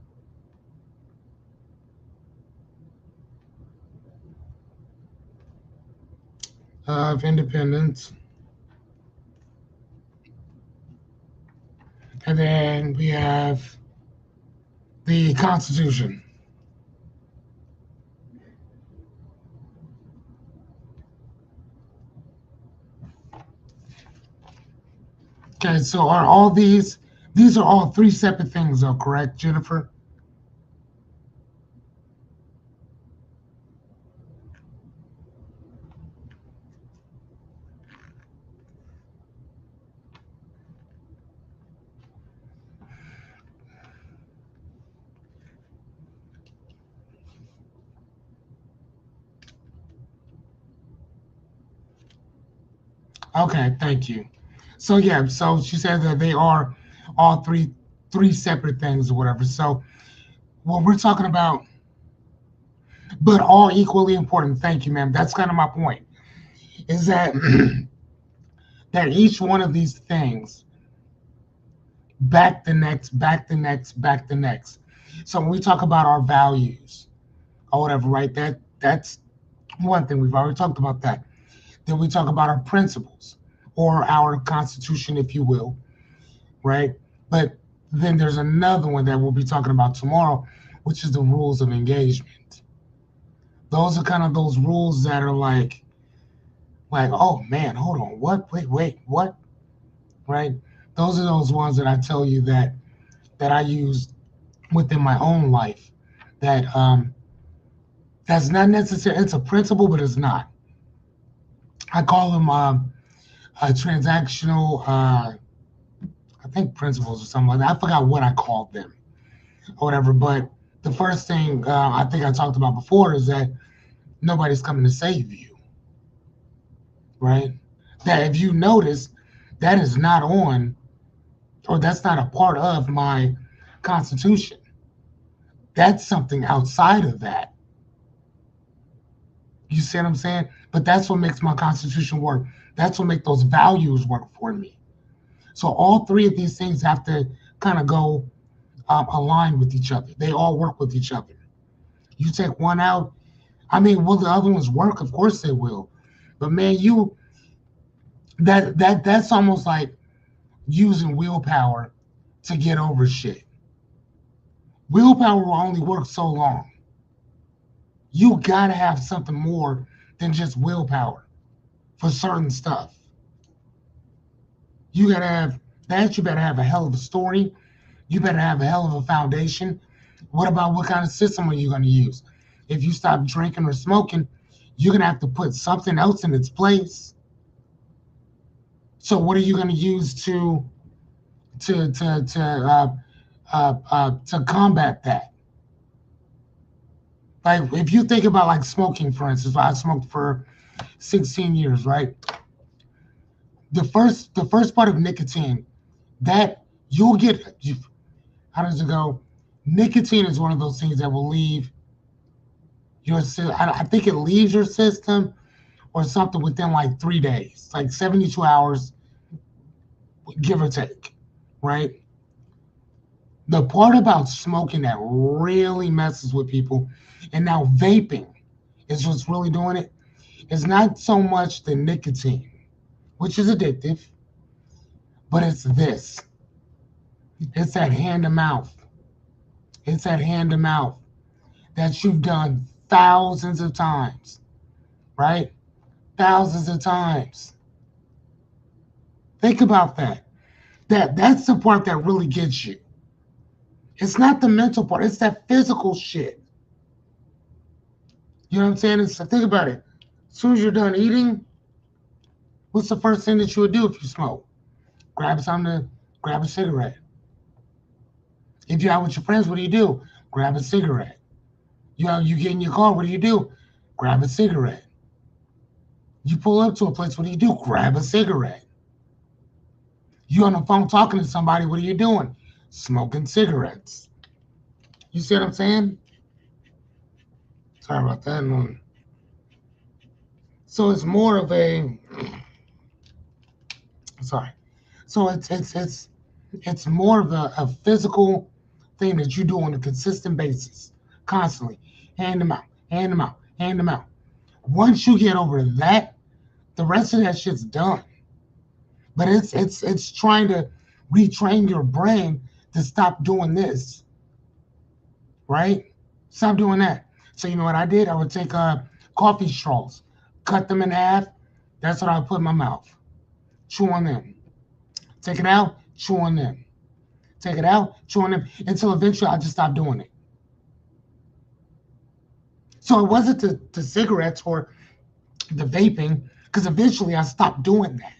of Independence. And then we have the Constitution. Okay, so are all these are all 3 separate things though, correct, Jennifer? Okay, thank you. So yeah, so she said that they are all three separate things or whatever. So what we're talking about, but all equally important. Thank you, ma'am. That's kind of my point. Is that that each one of these things back the next, back the next, back the next. So when we talk about our values or whatever, right? That's one thing we've already talked about that. Then we talk about our principles or our constitution, if you will, right? But then there's another one that we'll be talking about tomorrow, which is the rules of engagement. Those are kind of those rules that are like, oh man, hold on, what? Wait, what? Right? Those are those ones that I tell you that I use within my own life. That's not necessary. It's a principle, but it's not. I call them transactional. I think principles or something like that. I forgot what I called them or whatever. But the first thing I think I talked about before is that nobody's coming to save you, right? That if you notice, that is not on, or that's not a part of my constitution. That's something outside of that. You see what I'm saying? But that's what makes my constitution work. That's what makes those values work for me. So all three of these things have to kind of go align with each other. They all work with each other. You take one out, I mean, will the other ones work? Of course they will. But man, you that's almost like using willpower to get over shit. Willpower will only work so long. You gotta have something more than just willpower for certain stuff. You gotta have that. You better have a hell of a story. You better have a hell of a foundation. What about what kind of system are you going to use? If you stop drinking or smoking, you're going to have to put something else in its place. So what are you going to use to combat that? Like if you think about like smoking, for instance, I smoked for 16 years, right? The first part of nicotine that you'll get. How does it go? Nicotine is one of those things that will leave your system. I think it leaves your system or something within like 3 days, like 72 hours, give or take, right? The part about smoking that really messes with people, and now vaping is what's really doing it, is not so much the nicotine, which is addictive, but it's this. It's that hand to mouth. It's that hand to mouth that you've done thousands of times, right? Thousands of times. Think about that. That's the part that really gets you. It's not the mental part. It's that physical shit. You know what I'm saying? Think about it. As soon as you're done eating, what's the first thing that you would do if you smoke? Grab something to grab a cigarette. If you're out with your friends, what do? Grab a cigarette. You get in your car, what do? Grab a cigarette. You pull up to a place, what do? Grab a cigarette. You on the phone talking to somebody, what are you doing? Smoking cigarettes. You see what I'm saying? Sorry about that. So it's more of a sorry. So it's more of a physical thing that you do on a consistent basis, constantly. Hand them out, hand them out, hand them out. Once you get over that, the rest of that shit's done. But it's trying to retrain your brain to stop doing this, right? Stop doing that. So you know what I did? I would take coffee straws, cut them in half. That's what I would put in my mouth. Chew on them. Take it out, chew on them. Take it out, chew on them until eventually I just stopped doing it. So it wasn't the cigarettes or the vaping, because eventually I stopped doing that.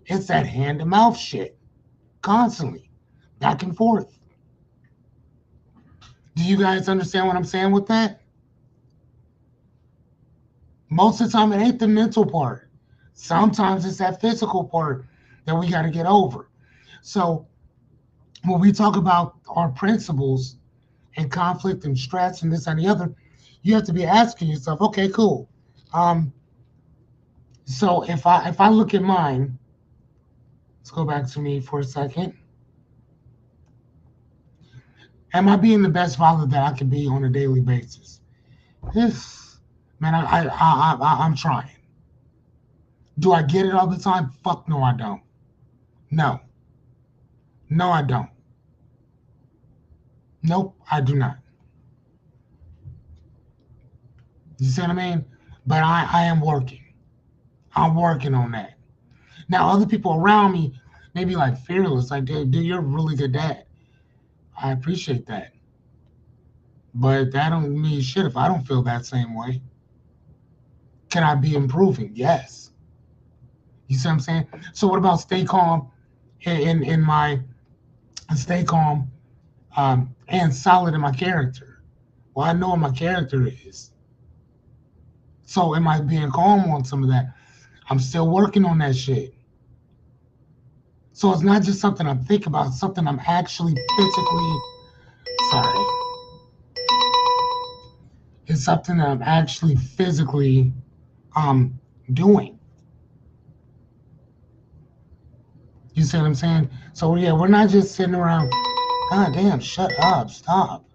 It's that hand to mouth shit constantly, back and forth. Do you guys understand what I'm saying with that? Most of the time, it ain't the mental part. Sometimes it's that physical part that we got to get over. So when we talk about our principles and conflict and stress and this and the other, you have to be asking yourself, okay, cool. Um, so if I look at mine, let's go back to me for a second. Am I being the best father that I can be on a daily basis? This man, I'm trying. Do I get it all the time? Fuck no, I don't. No, no, I don't. Nope, I do not. You see what I mean? But I am working. I'm working on that. Now, other people around me may be like fearless, like, dude, you're a really good dad. I appreciate that. But that don't mean shit if I don't feel that same way. Can I be improving? Yes. You see what I'm saying? So what about stay calm in my stay calm and solid in my character? Well, I know what my character is. So am I being calm on some of that? I'm still working on that shit. So it's not just something I'm thinking about, it's something I'm actually physically sorry. It's something that I'm actually physically doing. You see what I'm saying? So yeah, we're not just sitting around, God damn, shut up, stop.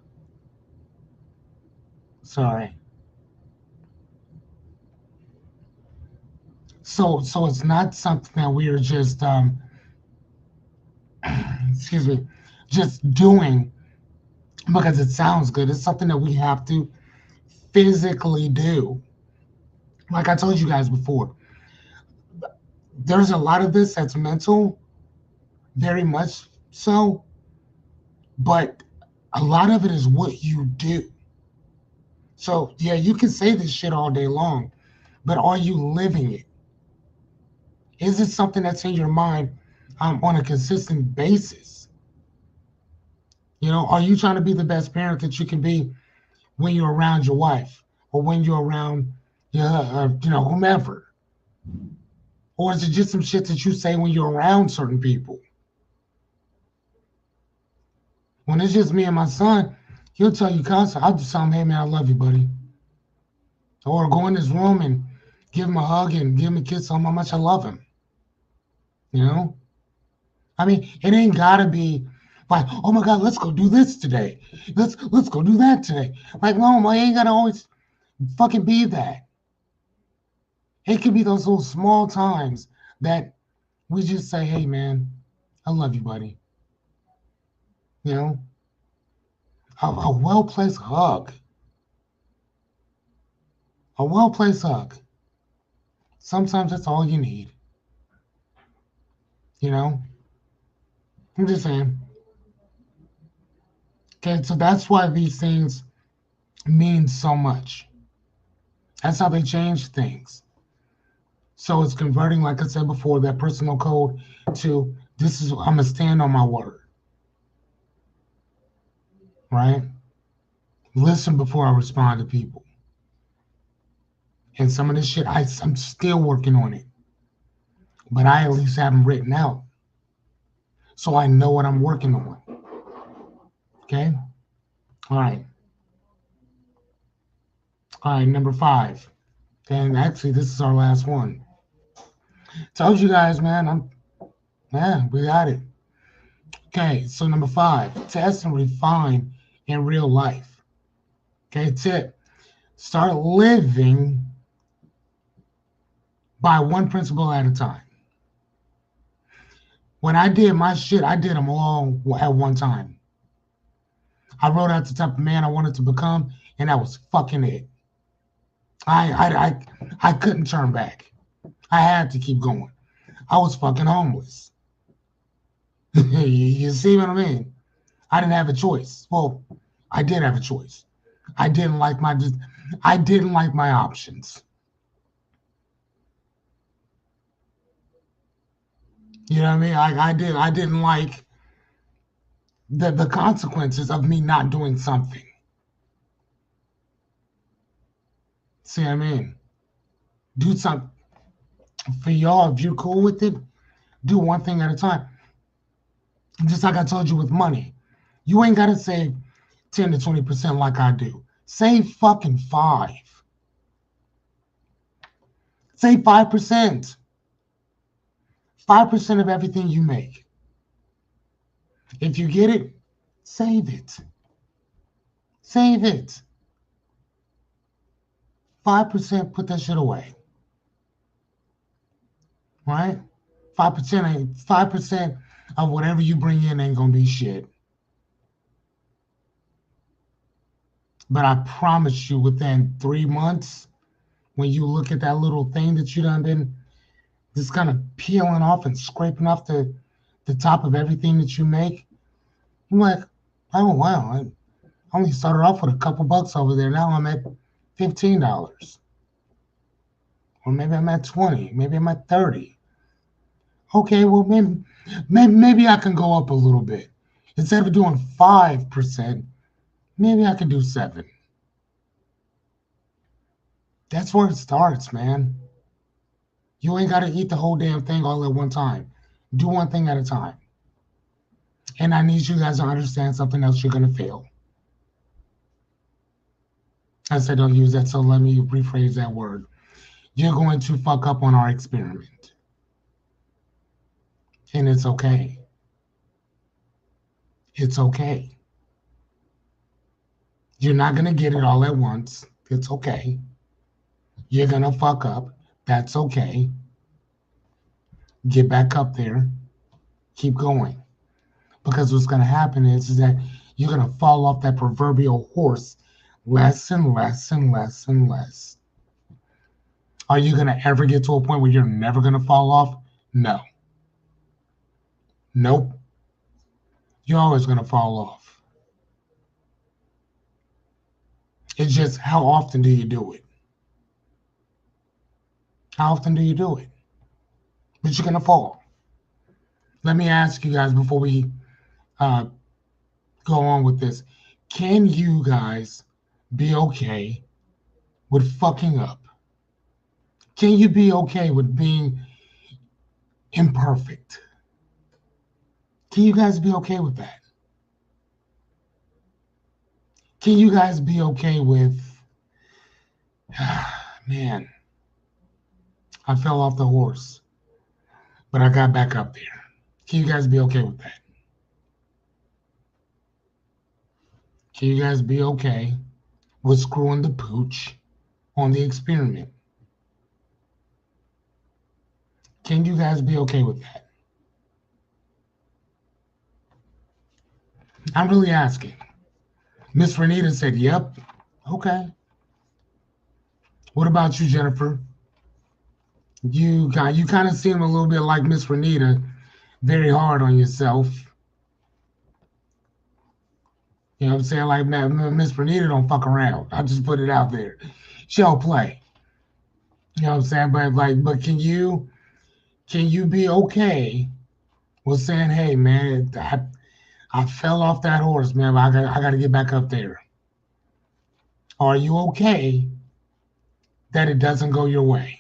Sorry. So it's not something that we are just excuse me, just doing because it sounds good. It's something that we have to physically do. Like I told you guys before, there's a lot of this that's mental, very much so, but a lot of it is what you do. So yeah, you can say this shit all day long, but are you living it? Is it something that's in your mind on a consistent basis? You know, are you trying to be the best parent that you can be when you're around your wife or when you're around your, whomever? Or is it just some shit that you say when you're around certain people? When it's just me and my son, he'll tell you constantly, I'll just tell him, hey man, I love you, buddy. Or go in his room and give him a hug and give him a kiss, tell him how much I love him. You know? I mean, it ain't gotta be like, oh my God, let's go do this today. Let's go do that today. Like, no, I ain't gotta always fucking be that. It could be those little small times that we just say, hey man, I love you, buddy. You know, a well placed hug. A well placed hug. Sometimes that's all you need. You know? I'm just saying. Okay, so that's why these things mean so much. That's how they change things. So it's converting, like I said before, that personal code to this is I'm gonna stand on my word. Right? Listen before I respond to people. And some of this shit I'm still working on it. But I at least have them written out. So I know what I'm working on. Okay? All right. All right, number 5. And actually this is our last one. Told you guys, man, we got it. Okay, so number 5, test and refine in real life. Okay, tip. Start living by one principle at a time. When I did my shit, I did them all at one time. I wrote out the type of man I wanted to become, and that was fucking it. I couldn't turn back. I had to keep going. I was fucking homeless. You see what I mean? I didn't have a choice. Well, I did have a choice. I didn't like my I didn't like my options. You know what I mean? I didn't like the consequences of me not doing something. See what I mean? Do something. For y'all, if you're cool with it, do one thing at a time. Just like I told you with money. You ain't gotta save 10 to 20% like I do. Save fucking 5. Save 5%. 5% of everything you make. If you get it, save it. Save it. 5%, put that shit away. Right? 5% of whatever you bring in ain't gonna be shit. But I promise you, within 3 months, when you look at that little thing that you done been just kind of peeling off and scraping off the top of everything that you make, I'm like, oh wow, I only started off with a couple bucks over there. Now I'm at $15. Or maybe I'm at 20, maybe I'm at 30. Okay, well maybe I can go up a little bit. Instead of doing 5%, maybe I can do 7. That's where it starts, man. You ain't gotta eat the whole damn thing all at one time. Do one thing at a time. And I need you guys to understand something else you're gonna fail. I said don't use that, so let me rephrase that word. You're going to fuck up on our experiment. And it's okay. It's okay. You're not gonna get it all at once. It's okay. You're gonna fuck up. That's okay. Get back up there. Keep going. Because what's gonna happen is that you're gonna fall off that proverbial horse less and less and less and less. Are you gonna ever get to a point where you're never gonna fall off? No. Nope. You're always gonna fall off. It's just how often do you do it? How often do you do it? But you're gonna fall. Let me ask you guys before we uh, go on with this. Can you guys be okay with fucking up? Can you be okay with being imperfect? Can you guys be okay with that? Can you guys be okay with, man, I fell off the horse, but I got back up there. Can you guys be okay with that? Can you guys be okay with screwing the pooch on the experiment? Can you guys be okay with that? I'm really asking. Miss Renita said, yep. Okay. What about you, Jennifer? You kind of seem a little bit like Miss Renita, very hard on yourself. You know what I'm saying? Like Miss Renita don't fuck around. I'll just put it out there. She'll play. You know what I'm saying? But can you be okay with saying, hey man, I fell off that horse, man, but I got to get back up there. Are you okay that it doesn't go your way?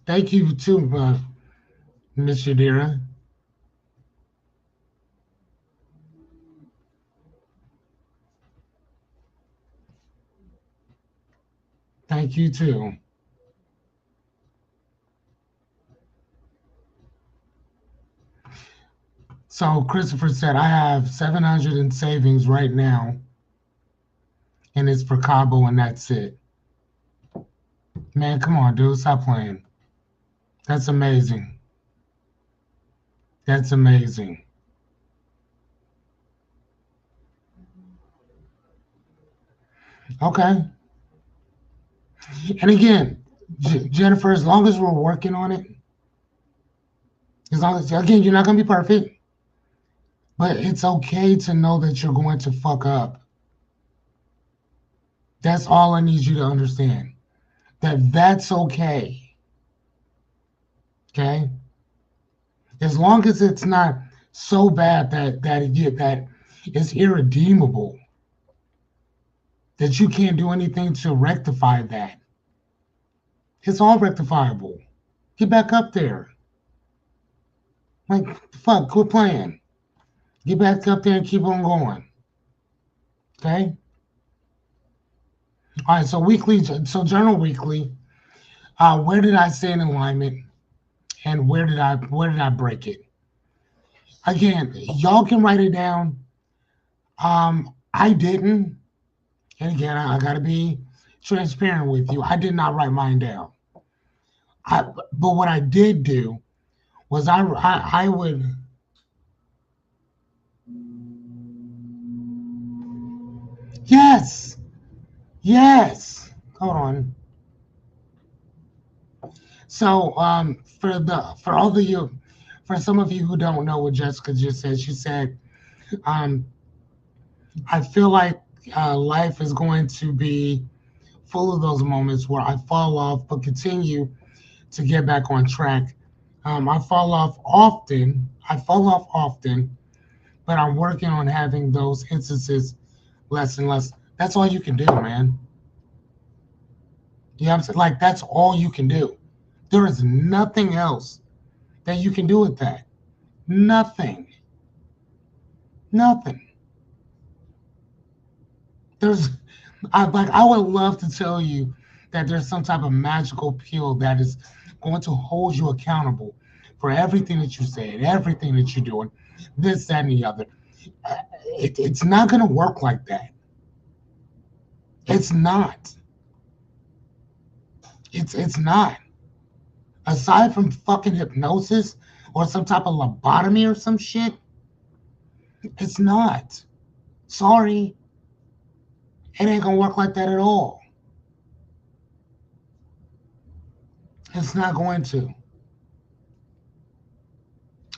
Thank you too, Miss Yadira. Thank you too. So Christopher said, I have 700 in savings right now, and it's for Cabo, and that's it. Man, come on, dude, stop playing. That's amazing. That's amazing. Okay. And again, Jennifer, as long as we're working on it, as long as, again, you're not going to be perfect, but it's okay to know that you're going to fuck up. That's all I need you to understand. That's okay. Okay? As long as it's not so bad that it's irredeemable, that you can't do anything to rectify that. It's all rectifiable. Get back up there. Like, fuck, quit playing. Get back up there and keep on going. Okay? All right, so journal weekly. Where did I stay in alignment, and where did I break it? Again, y'all can write it down. I didn't, and again, I gotta be transparent with you. I did not write mine down. But what I did do was I would. Yes, yes. Hold on. So for all of you, for some of you who don't know what Jessica just said, she said, um, I feel like life is going to be full of those moments where I fall off, but continue to get back on track. I fall off often. I fall off often, but I'm working on having those instances less and less. That's all you can do, man. You know what I'm saying? Like, that's all you can do. There is nothing else that you can do with that. Nothing. Nothing. There's, I would love to tell you that there's some type of magical pill that is going to hold you accountable for everything that you said, everything that you're doing, this, that, and the other. It's not going to work like that. It's not. It's not. Aside from fucking hypnosis or some type of lobotomy or some shit, it's not. Sorry, it ain't gonna work like that at all. It's not going to.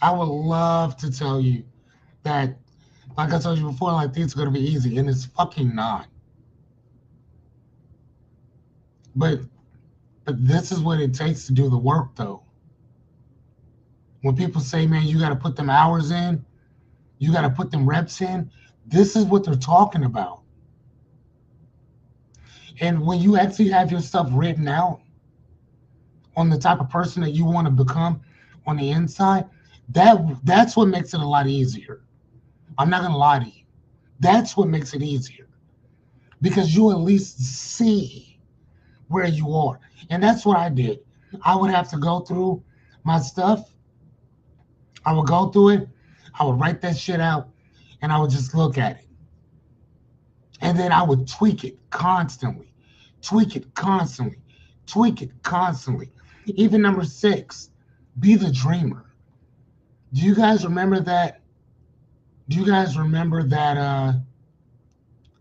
I would love to tell you that, like I told you before, like things are gonna be easy, and it's fucking not. But this is what it takes to do the work, though. When people say, "Man, you got to put them hours in, you got to put them reps in," this is what they're talking about. And when you actually have your stuff written out on the type of person that you want to become on the inside, that's what makes it a lot easier. I'm not gonna lie to you. That's what makes it easier because you at least see where you are. And that's what I did. I would have to go through my stuff. I would go through it. I would write that shit out and I would just look at it. And then I would tweak it constantly, tweak it constantly, tweak it constantly. Even number 6, be the dreamer. Do you guys remember that? Do you guys remember that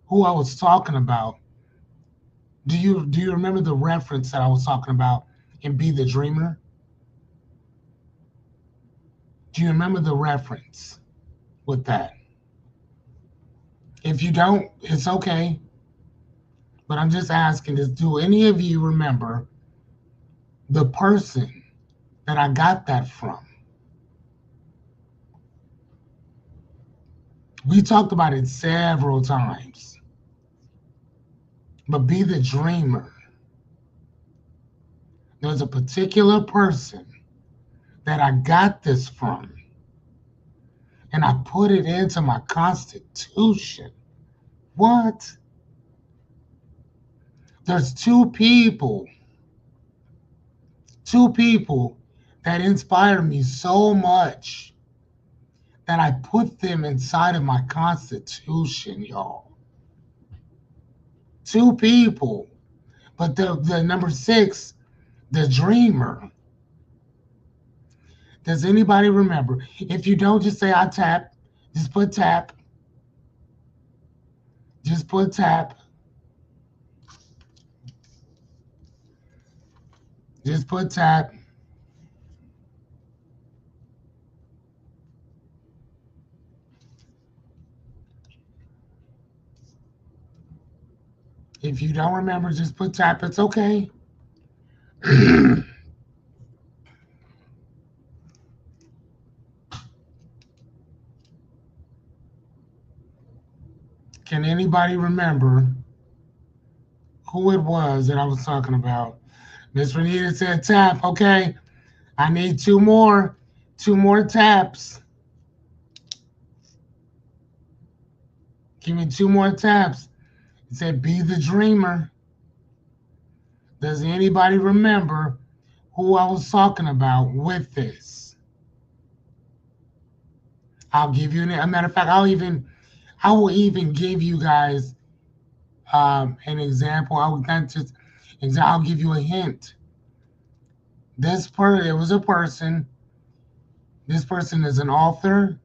who I was talking about? Do you remember the reference that I was talking about in Be the Dreamer? Do you remember the reference with that? If you don't, it's okay. But I'm just asking, do any of you remember the person that I got that from? We talked about it several times. But Be the Dreamer. There's a particular person that I got this from. And I put it into my constitution. What? There's two people that inspire me so much that I put them inside of my constitution, y'all. Two people. But the number 6, the dreamer. Does anybody remember? If you don't, just say I tap. Just put tap. Just put tap. Just put tap. If you don't remember, just put tap. It's okay. Can anybody remember who it was that I was talking about? Miss Renita said tap. Okay. I need two more. Two more taps. Give me two more taps. It said be the dreamer. Does anybody remember who I was talking about with this? I'll give you a matter of fact, I will even give you guys an example. I would not just I'll give you a hint. It was a person. This person is an author.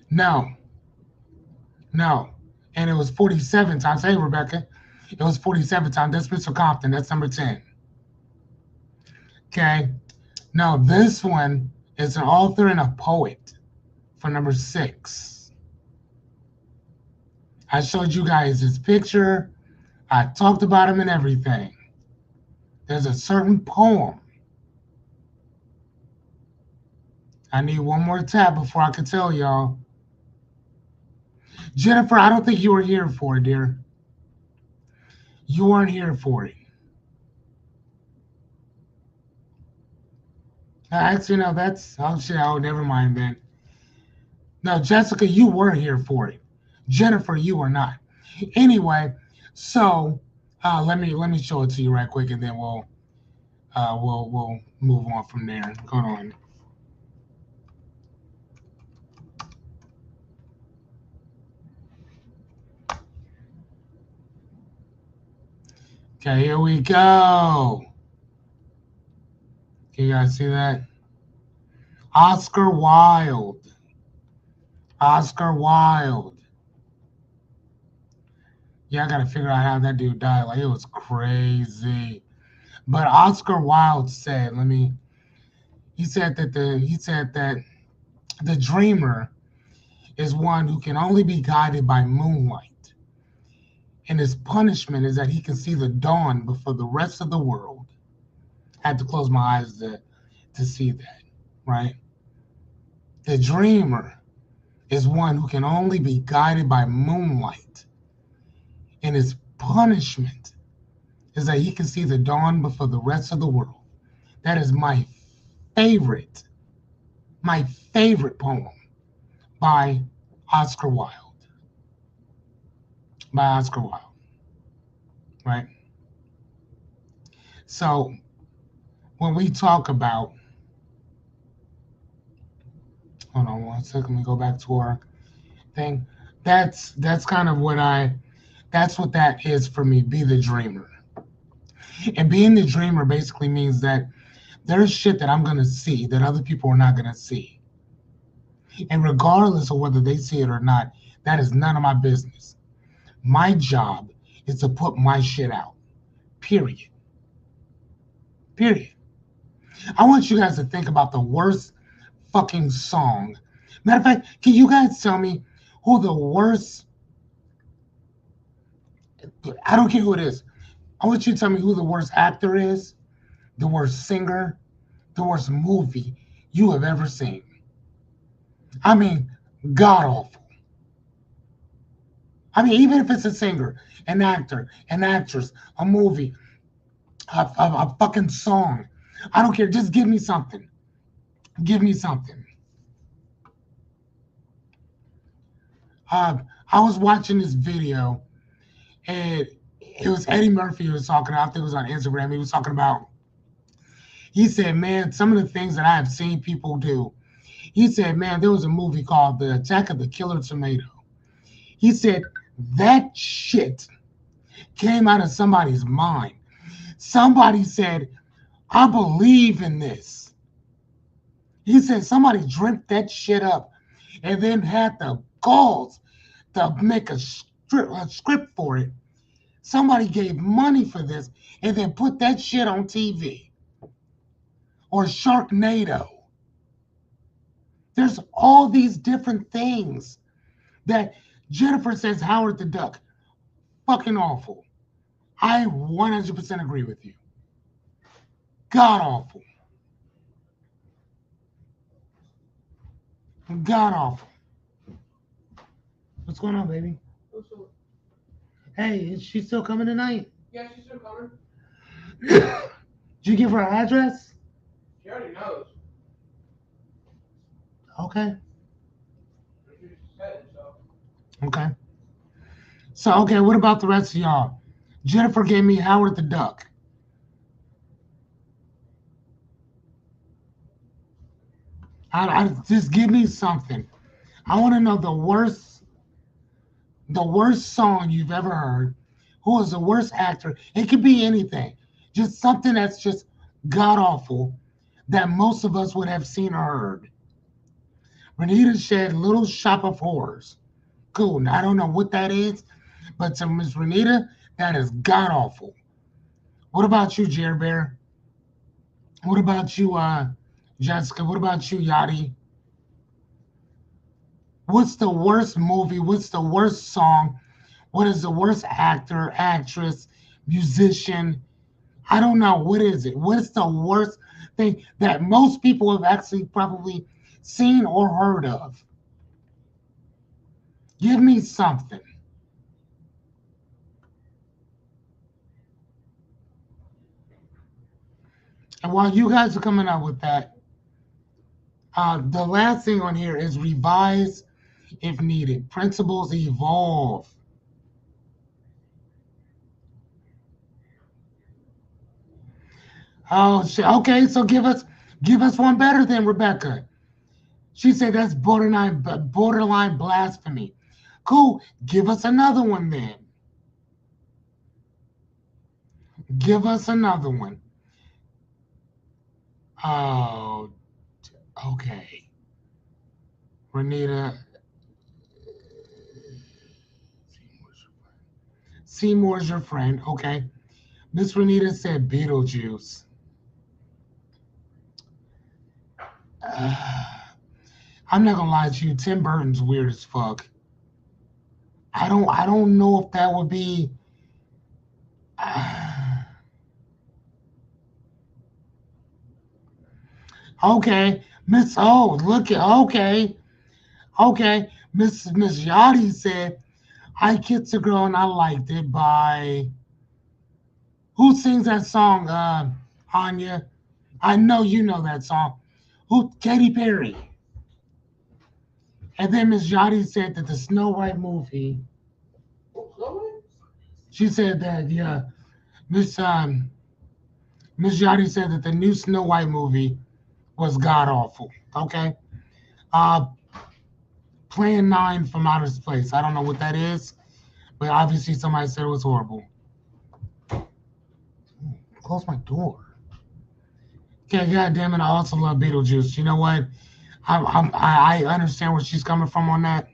No, no. And it was 47 times. Hey, Rebecca. It was 47 times. That's Mr. Compton. That's number 10. Okay. Now, this one is an author and a poet for number 6. I showed you guys his picture. I talked about him and everything. There's a certain poem. I need one more tap before I can tell y'all. Jennifer, I don't think you were here for it, dear. You weren't here for it. Actually, no, that's, oh shit, oh, never mind then. No, Jessica, you were here for it. Jennifer, you were not. Anyway, so let me show it to you right quick, and then we'll move on from there. Hold on. Okay, here we go. Can you guys see that? Oscar Wilde. Oscar Wilde. Yeah, I gotta figure out how that dude died. Like, it was crazy. But Oscar Wilde said, he said that the dreamer is one who can only be guided by moonlight. And his punishment is that he can see the dawn before the rest of the world. I had to close my eyes to see that, right? The dreamer is one who can only be guided by moonlight. And his punishment is that he can see the dawn before the rest of the world. That is favorite, my favorite poem by Oscar Wilde. By Oscar Wilde, right? So when we talk about, hold on one second, let me go back to our thing. That's kind of that's what that is for me. Be the dreamer. And being the dreamer basically means that there's shit that I'm gonna see that other people are not gonna see. And regardless of whether they see it or not, that is none of my business. My job is to put my shit out. Period. Period. I want you guys to think about the worst fucking song. Matter of fact, can you guys tell me who the worst, I don't care who it is. I want you to tell me who the worst actor is, the worst singer, the worst movie you have ever seen. I mean, god awful. I mean, even if it's a singer, an actor, an actress, a movie, a fucking song. I don't care. Just give me something. Give me something. I was watching this video, and it was Eddie Murphy who was talking. I think it was on Instagram. He was talking about. He said, "Man, some of the things that I have seen people do." He said, "Man, there was a movie called The Attack of the Killer Tomato." He said that shit came out of somebody's mind. Somebody said, "I believe in this." He said somebody dreamt that shit up and then had the balls to make a script for it. Somebody gave money for this and then put that shit on TV. Or Sharknado. There's all these different things that Jennifer says Howard the Duck. Fucking awful. I 100% agree with you. God awful. God awful. What's going on, baby? Hey, is she still coming tonight? Yeah, she's still coming. Did you give her address? She already knows. Okay. She just said so. Okay. So, okay, what about the rest of y'all? Jennifer gave me Howard the Duck. I just give me something. I want to know the worst song you've ever heard. Who is the worst actor? It could be anything. Just something that's just god awful that most of us would have seen or heard. Renita said Little Shop of Horrors. Cool. Now, I don't know what that is, but to Miss Renita, that is god awful. What about you, Jer Bear? What about you, Jessica? What about you, Yachty? What's the worst movie? What's the worst song? What is the worst actor, actress, musician? I don't know. What is it? What's the worst thing that most people have actually probably seen or heard of? Give me something. And while you guys are coming up with that, the last thing on here is revise if needed. Principles evolve. Oh shit. Okay, so give us one better than Rebecca. She said that's borderline blasphemy. Cool. Give us another one then. Give us another one. Oh, okay. Renita, Seymour's your friend. Okay. Miss Renita said Beetlejuice. Uh, I'm not gonna lie to you. Tim Burton's weird as fuck. I don't know if that would be. Uh, okay, Miss. Oh, look at. Okay, okay. Miss Yachty said I Kissed a Girl and I Liked It by who sings that song? Anya. I know you know that song. Who? Katy Perry. And then Miss Yachty said that the Snow White movie. Oh, Chloe? She said that yeah, Miss Miss Yachty said that the new Snow White movie was god awful. Okay. Uh, Plan 9 from Outer Space. I don't know what that is, but obviously somebody said it was horrible. Close my door. Okay, God damn it. I also love Beetlejuice. You know what? I understand where she's coming from on that.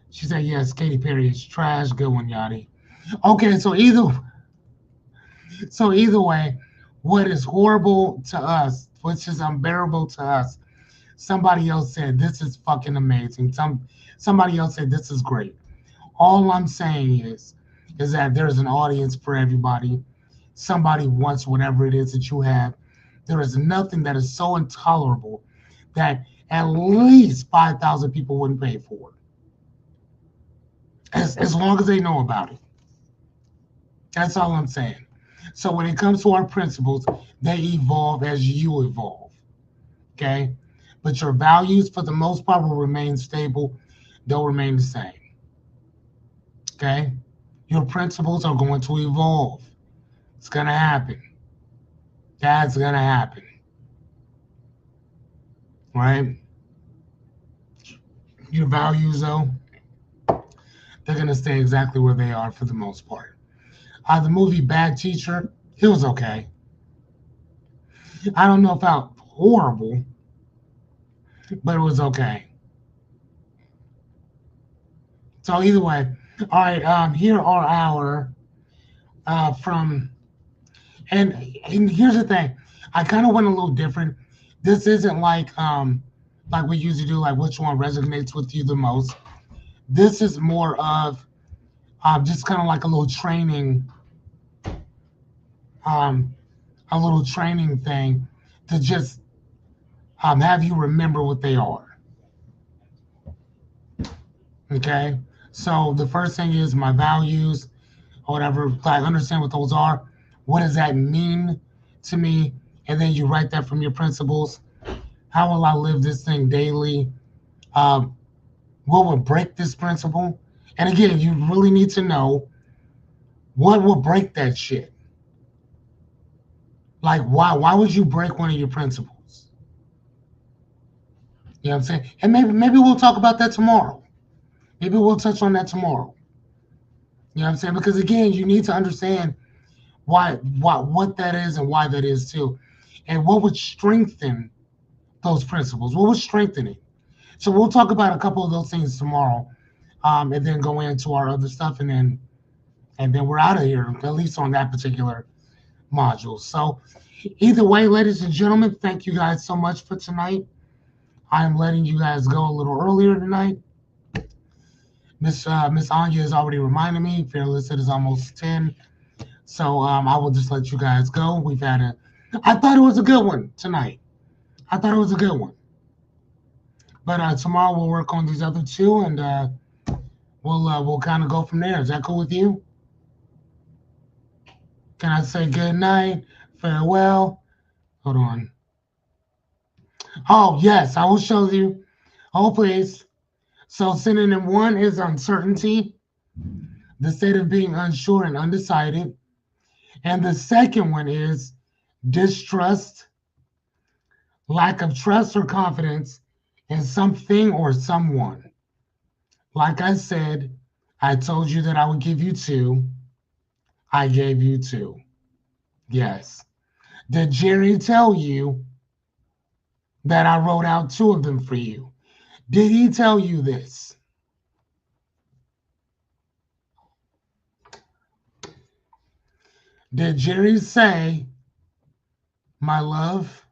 She said, yes, Katy Perry is trash. Good one, Yachty. Okay, so either way, what is horrible to us, which is unbearable to us, somebody else said this is fucking amazing. Somebody else said this is great. All I'm saying is that there's an audience for everybody. Somebody wants whatever it is that you have. There is nothing that is so intolerable that at least 5,000 people wouldn't pay for it, as long as they know about it. That's all I'm saying. So when it comes to our principles, they evolve as you evolve. Okay? But your values, for the most part, will remain stable. They'll remain the same. Okay? Your principles are going to evolve. It's going to happen. That's going to happen. Right? Your values, though, they're going to stay exactly where they are for the most part. The movie Bad Teacher, it was okay. I don't know about horrible, but it was okay. So either way, all right. Here are our from and here's the thing. I kind of went a little different. This isn't like we usually do, like which one resonates with you the most. This is more of just kind of like um, a little training thing to just have you remember what they are. Okay. So the first thing is my values, or whatever. I understand what those are. What does that mean to me? And then you write that from your principles. How will I live this thing daily? Um, what will break this principle? And again, you really need to know what will break that shit. Like why? Why would you break one of your principles? You know what I'm saying? And maybe we'll talk about that tomorrow. Maybe we'll touch on that tomorrow. You know what I'm saying? Because again, you need to understand what that is and why that is too. And what would strengthen those principles? What would strengthen it? So we'll talk about a couple of those things tomorrow, and then go into our other stuff, and then we're out of here, at least on that particular module. So either way, ladies and gentlemen, thank you guys so much for tonight. I am letting you guys go a little earlier tonight. Miss Anya has already reminded me. Fearless, it is almost 10. So I will just let you guys go. I thought it was a good one tonight. I thought it was a good one. But tomorrow we'll work on these other two, and we'll kind of go from there. Is that cool with you? Can I say good night, farewell? Hold on. Oh yes, I will show you. Oh please. So synonym one is uncertainty, the state of being unsure and undecided, and the second one is distrust, lack of trust or confidence in something or someone. Like I said, I told you that I would give you two. I gave you two. Yes. Did Jerry tell you that I wrote out two of them for you? Did he tell you this? Did Jerry say, my love?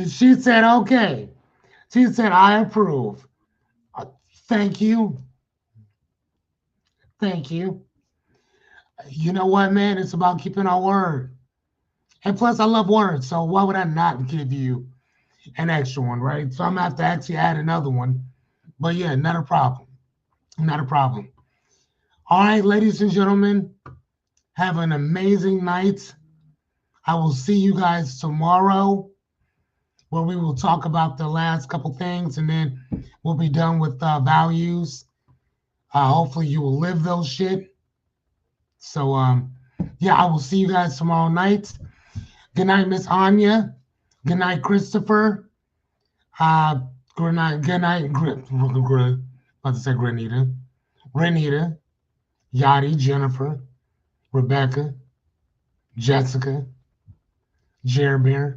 She said, okay. She said, I approve. Uh, Thank you. Thank you. You know what, man? It's about keeping our word. And plus, I love words. So why would I not give you an extra one, right? So I'm going to have to actually add another one. But yeah, not a problem. Not a problem. All right, ladies and gentlemen, have an amazing night. I will see you guys tomorrow, where we will talk about the last couple things, and then we'll be done with values. Hopefully, you will live those shit. So, yeah, I will see you guys tomorrow night. Good night, Miss Anya. Good night, Christopher. Good night, about to say Grenita. Renita, Yachty, Jennifer, Rebecca, Jessica, Jeremy,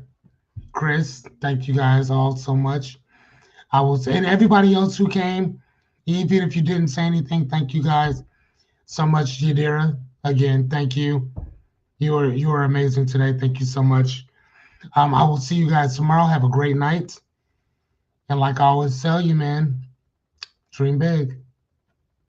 Chris. Thank you guys all so much. I will say, and everybody else who came, even if you didn't say anything, thank you guys so much, Yadira. Again, thank you. You are amazing today. Thank you so much. I will see you guys tomorrow. Have a great night. And like I always tell you, man, dream big.